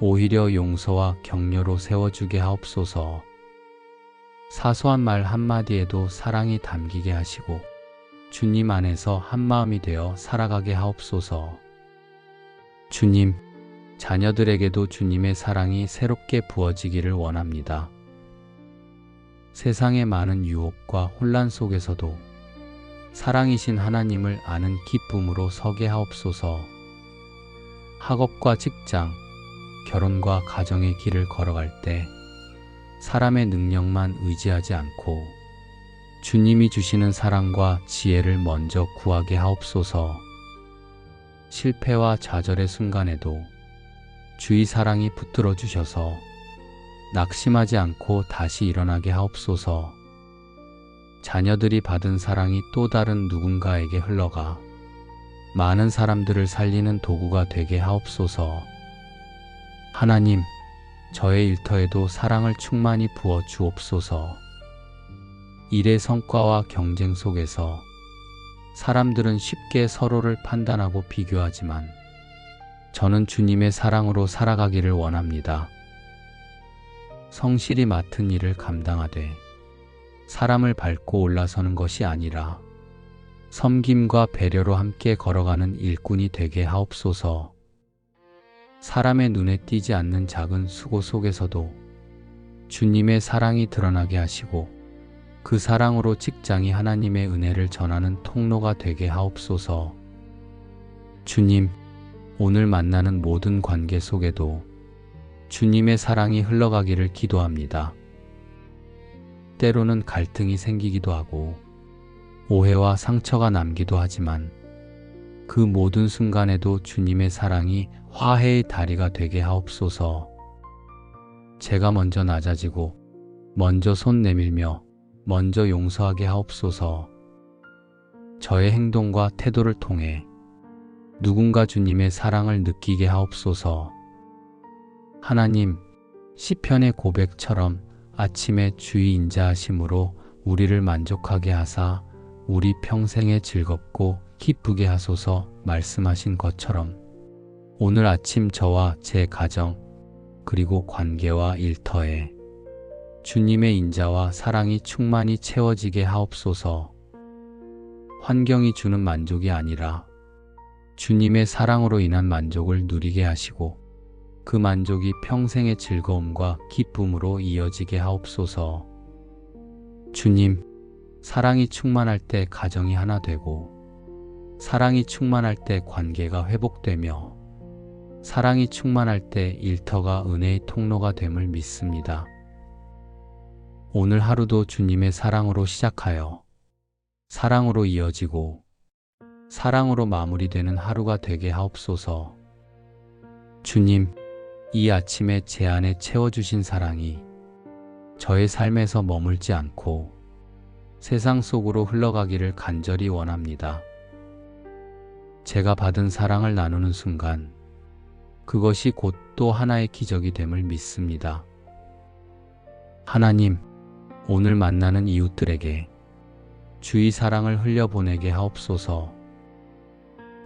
오히려 용서와 격려로 세워주게 하옵소서. 사소한 말 한마디에도 사랑이 담기게 하시고 주님 안에서 한마음이 되어 살아가게 하옵소서. 주님, 자녀들에게도 주님의 사랑이 새롭게 부어지기를 원합니다. 세상의 많은 유혹과 혼란 속에서도 사랑이신 하나님을 아는 기쁨으로 서게 하옵소서. 학업과 직장, 결혼과 가정의 길을 걸어갈 때 사람의 능력만 의지하지 않고 주님이 주시는 사랑과 지혜를 먼저 구하게 하옵소서. 실패와 좌절의 순간에도 주의 사랑이 붙들어 주셔서 낙심하지 않고 다시 일어나게 하옵소서. 자녀들이 받은 사랑이 또 다른 누군가에게 흘러가 많은 사람들을 살리는 도구가 되게 하옵소서. 하나님, 저의 일터에도 사랑을 충만히 부어 주옵소서. 일의 성과와 경쟁 속에서 사람들은 쉽게 서로를 판단하고 비교하지만 저는 주님의 사랑으로 살아가기를 원합니다. 성실히 맡은 일을 감당하되 사람을 밟고 올라서는 것이 아니라 섬김과 배려로 함께 걸어가는 일꾼이 되게 하옵소서. 사람의 눈에 띄지 않는 작은 수고 속에서도 주님의 사랑이 드러나게 하시고 그 사랑으로 직장이 하나님의 은혜를 전하는 통로가 되게 하옵소서. 주님, 오늘 만나는 모든 관계 속에도 주님의 사랑이 흘러가기를 기도합니다. 때로는 갈등이 생기기도 하고 오해와 상처가 남기도 하지만 그 모든 순간에도 주님의 사랑이 화해의 다리가 되게 하옵소서. 제가 먼저 낮아지고 먼저 손 내밀며 먼저 용서하게 하옵소서. 저의 행동과 태도를 통해 누군가 주님의 사랑을 느끼게 하옵소서. 하나님, 시편의 고백처럼 아침에 주의 인자하심으로 우리를 만족하게 하사 우리 평생에 즐겁고 기쁘게 하소서 말씀하신 것처럼 오늘 아침 저와 제 가정 그리고 관계와 일터에 주님의 인자와 사랑이 충만히 채워지게 하옵소서. 환경이 주는 만족이 아니라 주님의 사랑으로 인한 만족을 누리게 하시고 그 만족이 평생의 즐거움과 기쁨으로 이어지게 하옵소서. 주님, 사랑이 충만할 때 가정이 하나 되고 사랑이 충만할 때 관계가 회복되며 사랑이 충만할 때 일터가 은혜의 통로가 됨을 믿습니다. 오늘 하루도 주님의 사랑으로 시작하여 사랑으로 이어지고 사랑으로 마무리되는 하루가 되게 하옵소서. 주님, 이 아침에 제 안에 채워주신 사랑이 저의 삶에서 머물지 않고 세상 속으로 흘러가기를 간절히 원합니다. 제가 받은 사랑을 나누는 순간 그것이 곧 또 하나의 기적이 됨을 믿습니다. 하나님, 오늘 만나는 이웃들에게 주의 사랑을 흘려보내게 하옵소서.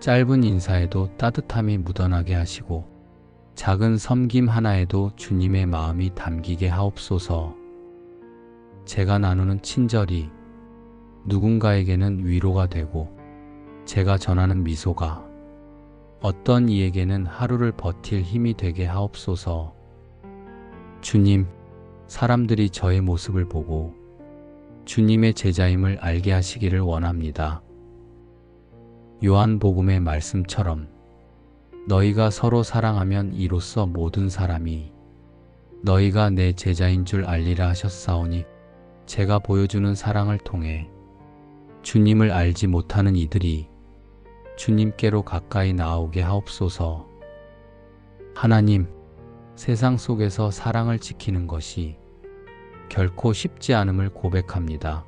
짧은 인사에도 따뜻함이 묻어나게 하시고 작은 섬김 하나에도 주님의 마음이 담기게 하옵소서. 제가 나누는 친절이 누군가에게는 위로가 되고 제가 전하는 미소가 어떤 이에게는 하루를 버틸 힘이 되게 하옵소서. 주님, 사람들이 저의 모습을 보고 주님의 제자임을 알게 하시기를 원합니다. 요한복음의 말씀처럼 너희가 서로 사랑하면 이로써 모든 사람이 너희가 내 제자인 줄 알리라 하셨사오니, 제가 보여주는 사랑을 통해 주님을 알지 못하는 이들이 주님께로 가까이 나오게 하옵소서. 하나님, 세상 속에서 사랑을 지키는 것이 결코 쉽지 않음을 고백합니다.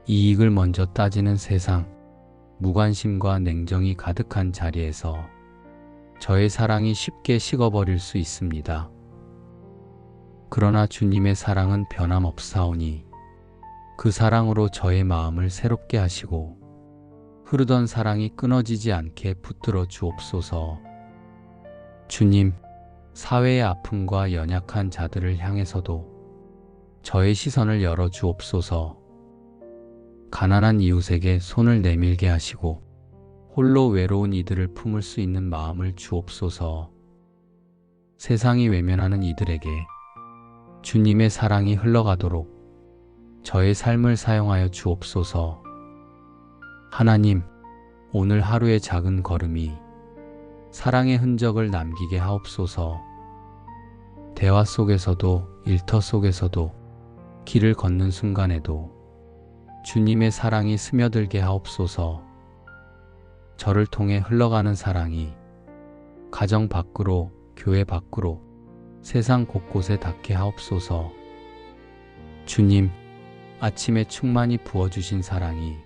이익을 먼저 따지는 세상, 무관심과 냉정이 가득한 자리에서 저의 사랑이 쉽게 식어버릴 수 있습니다. 그러나 주님의 사랑은 변함없사오니 그 사랑으로 저의 마음을 새롭게 하시고 흐르던 사랑이 끊어지지 않게 붙들어 주옵소서. 주님, 사회의 아픔과 연약한 자들을 향해서도 저의 시선을 열어 주옵소서. 가난한 이웃에게 손을 내밀게 하시고 홀로 외로운 이들을 품을 수 있는 마음을 주옵소서. 세상이 외면하는 이들에게 주님의 사랑이 흘러가도록 저의 삶을 사용하여 주옵소서. 하나님, 오늘 하루의 작은 걸음이 사랑의 흔적을 남기게 하옵소서. 대화 속에서도 일터 속에서도 길을 걷는 순간에도 주님의 사랑이 스며들게 하옵소서. 저를 통해 흘러가는 사랑이 가정 밖으로, 교회 밖으로, 세상 곳곳에 닿게 하옵소서. 주님, 아침에 충만히 부어주신 사랑이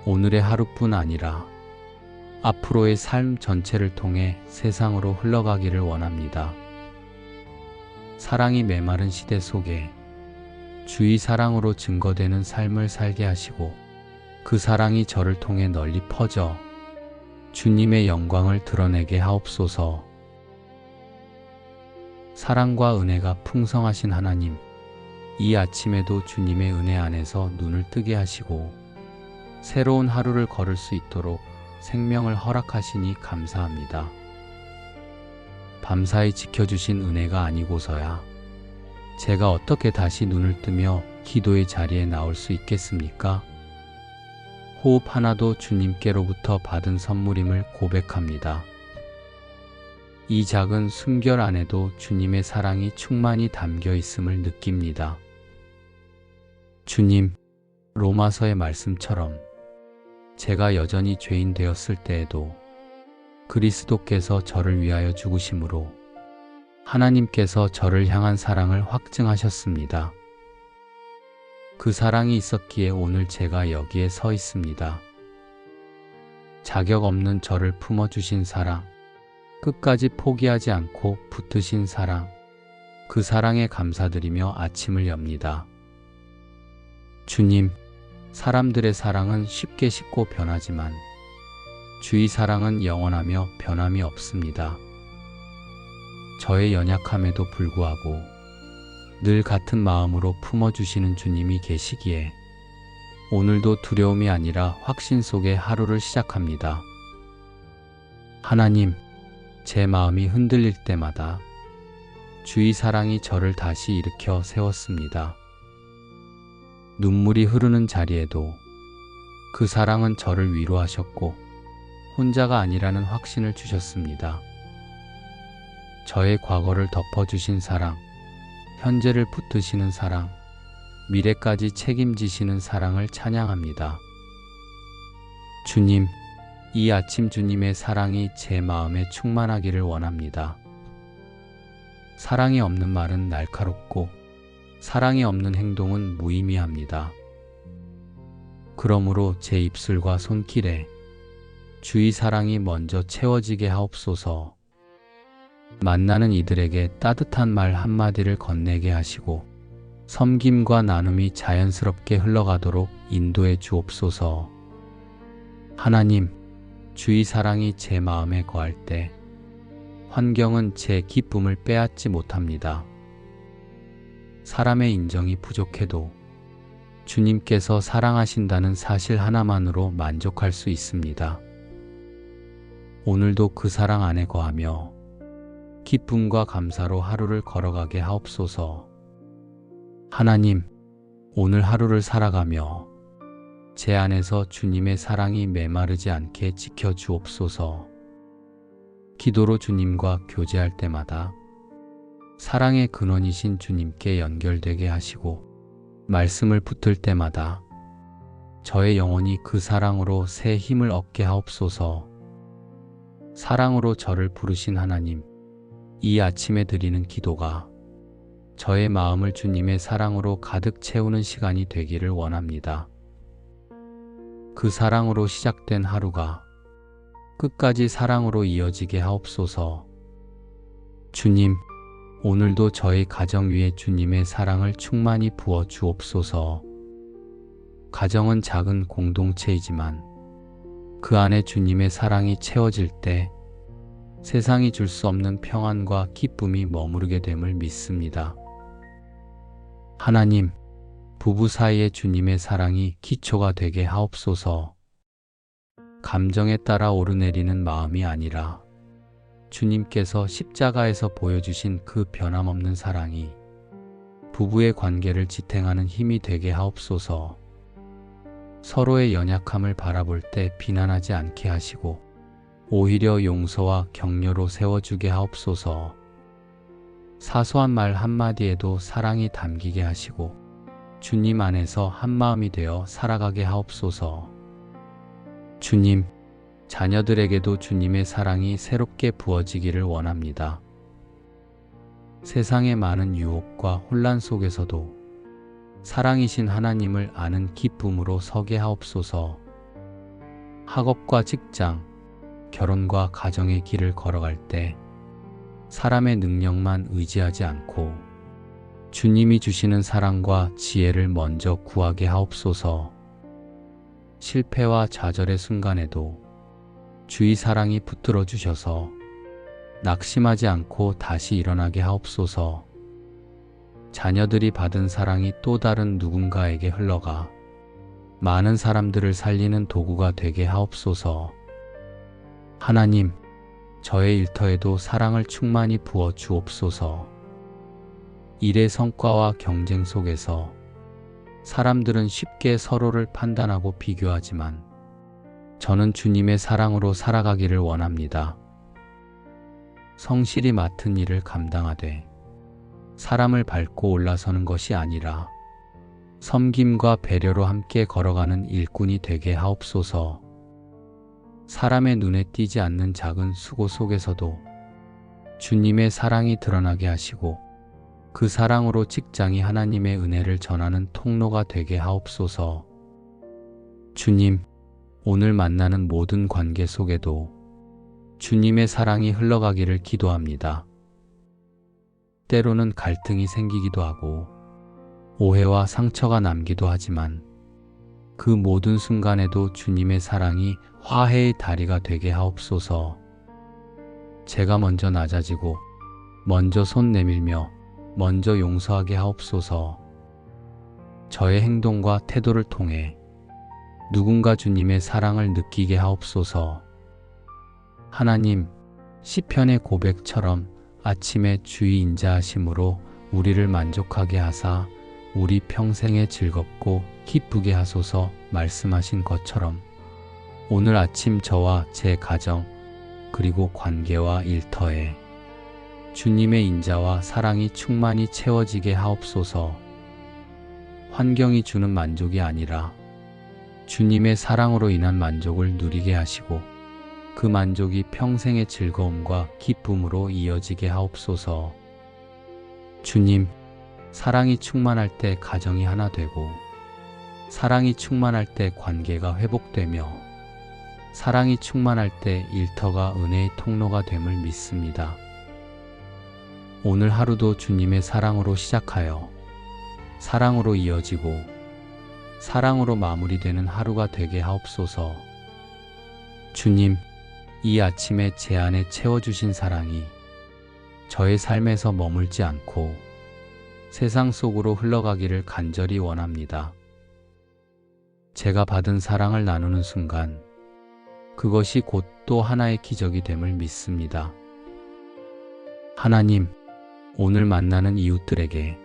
오늘의 하루뿐 아니라 앞으로의 삶 전체를 통해 세상으로 흘러가기를 원합니다. 사랑이 메마른 시대 속에 주의 사랑으로 증거되는 삶을 살게 하시고 그 사랑이 저를 통해 널리 퍼져 주님의 영광을 드러내게 하옵소서. 사랑과 은혜가 풍성하신 하나님, 이 아침에도 주님의 은혜 안에서 눈을 뜨게 하시고 새로운 하루를 걸을 수 있도록 생명을 허락하시니 감사합니다. 밤사이 지켜주신 은혜가 아니고서야 제가 어떻게 다시 눈을 뜨며 기도의 자리에 나올 수 있겠습니까? 호흡 하나도 주님께로부터 받은 선물임을 고백합니다. 이 작은 숨결 안에도 주님의 사랑이 충만히 담겨 있음을 느낍니다. 주님, 로마서의 말씀처럼 제가 여전히 죄인 되었을 때에도 그리스도께서 저를 위하여 죽으심으로 하나님께서 저를 향한 사랑을 확증하셨습니다. 그 사랑이 있었기에 오늘 제가 여기에 서 있습니다. 자격 없는 저를 품어주신 사랑, 끝까지 포기하지 않고 붙으신 사랑, 그 사랑에 감사드리며 아침을 엽니다. 주님, 사람들의 사랑은 쉽게 식고 변하지만 주의 사랑은 영원하며 변함이 없습니다. 저의 연약함에도 불구하고 늘 같은 마음으로 품어주시는 주님이 계시기에 오늘도 두려움이 아니라 확신 속에 하루를 시작합니다. 하나님, 제 마음이 흔들릴 때마다 주의 사랑이 저를 다시 일으켜 세웠습니다. 눈물이 흐르는 자리에도 그 사랑은 저를 위로하셨고 혼자가 아니라는 확신을 주셨습니다. 저의 과거를 덮어주신 사랑, 현재를 붙드시는 사랑, 미래까지 책임지시는 사랑을 찬양합니다. 주님, 이 아침 주님의 사랑이 제 마음에 충만하기를 원합니다. 사랑이 없는 말은 날카롭고 사랑이 없는 행동은 무의미합니다. 그러므로 제 입술과 손길에 주의 사랑이 먼저 채워지게 하옵소서. 만나는 이들에게 따뜻한 말 한마디를 건네게 하시고 섬김과 나눔이 자연스럽게 흘러가도록 인도해 주옵소서. 하나님, 주의 사랑이 제 마음에 거할 때 환경은 제 기쁨을 빼앗지 못합니다. 사람의 인정이 부족해도 주님께서 사랑하신다는 사실 하나만으로 만족할 수 있습니다. 오늘도 그 사랑 안에 거하며 기쁨과 감사로 하루를 걸어가게 하옵소서. 하나님, 오늘 하루를 살아가며 제 안에서 주님의 사랑이 메마르지 않게 지켜주옵소서. 기도로 주님과 교제할 때마다 사랑의 근원이신 주님께 연결되게 하시고 말씀을 붙들 때마다 저의 영혼이 그 사랑으로 새 힘을 얻게 하옵소서. 사랑으로 저를 부르신 하나님, 이 아침에 드리는 기도가 저의 마음을 주님의 사랑으로 가득 채우는 시간이 되기를 원합니다. 그 사랑으로 시작된 하루가 끝까지 사랑으로 이어지게 하옵소서. 주님, 오늘도 저희 가정 위에 주님의 사랑을 충만히 부어 주옵소서. 가정은 작은 공동체이지만 그 안에 주님의 사랑이 채워질 때 세상이 줄 수 없는 평안과 기쁨이 머무르게 됨을 믿습니다. 하나님, 부부 사이에 주님의 사랑이 기초가 되게 하옵소서. 감정에 따라 오르내리는 마음이 아니라 주님께서 십자가에서 보여주신 그 변함없는 사랑이 부부의 관계를 지탱하는 힘이 되게 하옵소서. 서로의 연약함을 바라볼 때 비난하지 않게 하시고 오히려 용서와 격려로 세워주게 하옵소서. 사소한 말 한마디에도 사랑이 담기게 하시고 주님 안에서 한마음이 되어 살아가게 하옵소서. 주님, 자녀들에게도 주님의 사랑이 새롭게 부어지기를 원합니다. 세상의 많은 유혹과 혼란 속에서도 사랑이신 하나님을 아는 기쁨으로 서게 하옵소서. 학업과 직장, 결혼과 가정의 길을 걸어갈 때 사람의 능력만 의지하지 않고 주님이 주시는 사랑과 지혜를 먼저 구하게 하옵소서. 실패와 좌절의 순간에도 주의 사랑이 붙들어 주셔서 낙심하지 않고 다시 일어나게 하옵소서. 자녀들이 받은 사랑이 또 다른 누군가에게 흘러가 많은 사람들을 살리는 도구가 되게 하옵소서. 하나님, 저의 일터에도 사랑을 충만히 부어 주옵소서. 일의 성과와 경쟁 속에서 사람들은 쉽게 서로를 판단하고 비교하지만 저는 주님의 사랑으로 살아가기를 원합니다. 성실히 맡은 일을 감당하되 사람을 밟고 올라서는 것이 아니라 섬김과 배려로 함께 걸어가는 일꾼이 되게 하옵소서. 사람의 눈에 띄지 않는 작은 수고 속에서도 주님의 사랑이 드러나게 하시고 그 사랑으로 직장이 하나님의 은혜를 전하는 통로가 되게 하옵소서. 주님, 오늘 만나는 모든 관계 속에도 주님의 사랑이 흘러가기를 기도합니다. 때로는 갈등이 생기기도 하고 오해와 상처가 남기도 하지만 그 모든 순간에도 주님의 사랑이 화해의 다리가 되게 하옵소서. 제가 먼저 낮아지고 먼저 손 내밀며 먼저 용서하게 하옵소서. 저의 행동과 태도를 통해 누군가 주님의 사랑을 느끼게 하옵소서. 하나님, 시편의 고백처럼 아침에 주의 인자하심으로 우리를 만족하게 하사 우리 평생에 즐겁고 기쁘게 하소서 말씀하신 것처럼 오늘 아침 저와 제 가정 그리고 관계와 일터에 주님의 인자와 사랑이 충만히 채워지게 하옵소서. 환경이 주는 만족이 아니라 주님의 사랑으로 인한 만족을 누리게 하시고 그 만족이 평생의 즐거움과 기쁨으로 이어지게 하옵소서. 주님, 사랑이 충만할 때 가정이 하나 되고 사랑이 충만할 때 관계가 회복되며 사랑이 충만할 때 일터가 은혜의 통로가 됨을 믿습니다. 오늘 하루도 주님의 사랑으로 시작하여 사랑으로 이어지고 사랑으로 마무리되는 하루가 되게 하옵소서. 주님, 이 아침에 제 안에 채워주신 사랑이 저의 삶에서 머물지 않고 세상 속으로 흘러가기를 간절히 원합니다. 제가 받은 사랑을 나누는 순간 그것이 곧 또 하나의 기적이 됨을 믿습니다. 하나님, 오늘 만나는 이웃들에게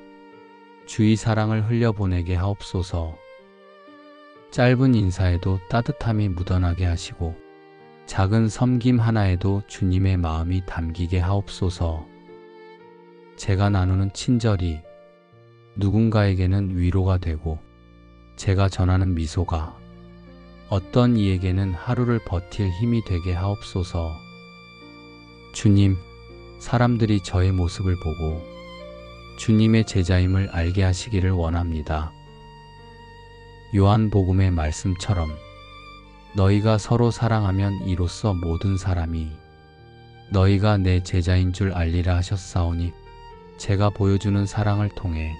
주의 사랑을 흘려보내게 하옵소서. 짧은 인사에도 따뜻함이 묻어나게 하시고 작은 섬김 하나에도 주님의 마음이 담기게 하옵소서. 제가 나누는 친절이 누군가에게는 위로가 되고 제가 전하는 미소가 어떤 이에게는 하루를 버틸 힘이 되게 하옵소서. 주님, 사람들이 저의 모습을 보고 주님의 제자임을 알게 하시기를 원합니다. 요한복음의 말씀처럼 너희가 서로 사랑하면 이로써 모든 사람이 너희가 내 제자인 줄 알리라 하셨사오니 제가 보여주는 사랑을 통해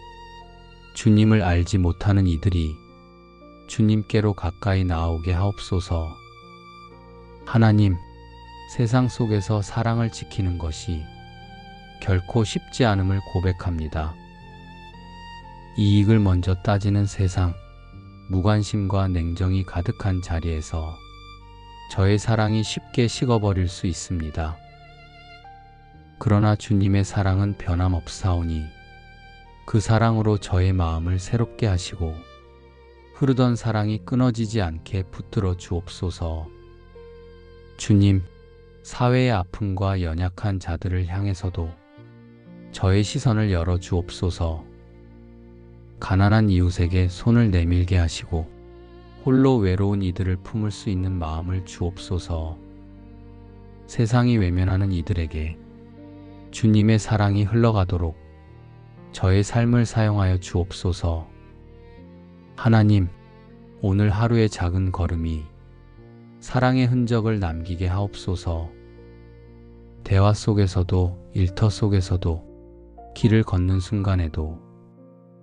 주님을 알지 못하는 이들이 주님께로 가까이 나오게 하옵소서. 하나님, 세상 속에서 사랑을 지키는 것이 결코 쉽지 않음을 고백합니다. 이익을 먼저 따지는 세상, 무관심과 냉정이 가득한 자리에서 저의 사랑이 쉽게 식어버릴 수 있습니다. 그러나 주님의 사랑은 변함없사오니 그 사랑으로 저의 마음을 새롭게 하시고 흐르던 사랑이 끊어지지 않게 붙들어 주옵소서. 주님, 사회의 아픔과 연약한 자들을 향해서도 저의 시선을 열어 주옵소서. 가난한 이웃에게 손을 내밀게 하시고 홀로 외로운 이들을 품을 수 있는 마음을 주옵소서. 세상이 외면하는 이들에게 주님의 사랑이 흘러가도록 저의 삶을 사용하여 주옵소서. 하나님, 오늘 하루의 작은 걸음이 사랑의 흔적을 남기게 하옵소서. 대화 속에서도 일터 속에서도 길을 걷는 순간에도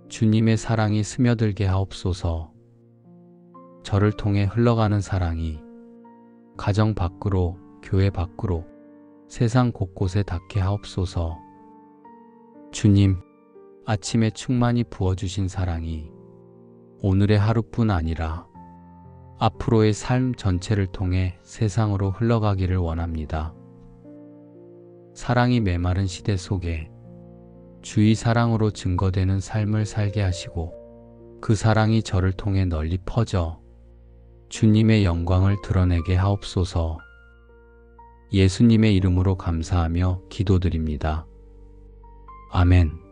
주님의 사랑이 스며들게 하옵소서. 저를 통해 흘러가는 사랑이 가정 밖으로, 교회 밖으로, 세상 곳곳에 닿게 하옵소서. 주님, 아침에 충만히 부어주신 사랑이 오늘의 하루뿐 아니라 앞으로의 삶 전체를 통해 세상으로 흘러가기를 원합니다. 사랑이 메마른 시대 속에 주의 사랑으로 증거되는 삶을 살게 하시고 그 사랑이 저를 통해 널리 퍼져 주님의 영광을 드러내게 하옵소서. 예수님의 이름으로 감사하며 기도드립니다. 아멘.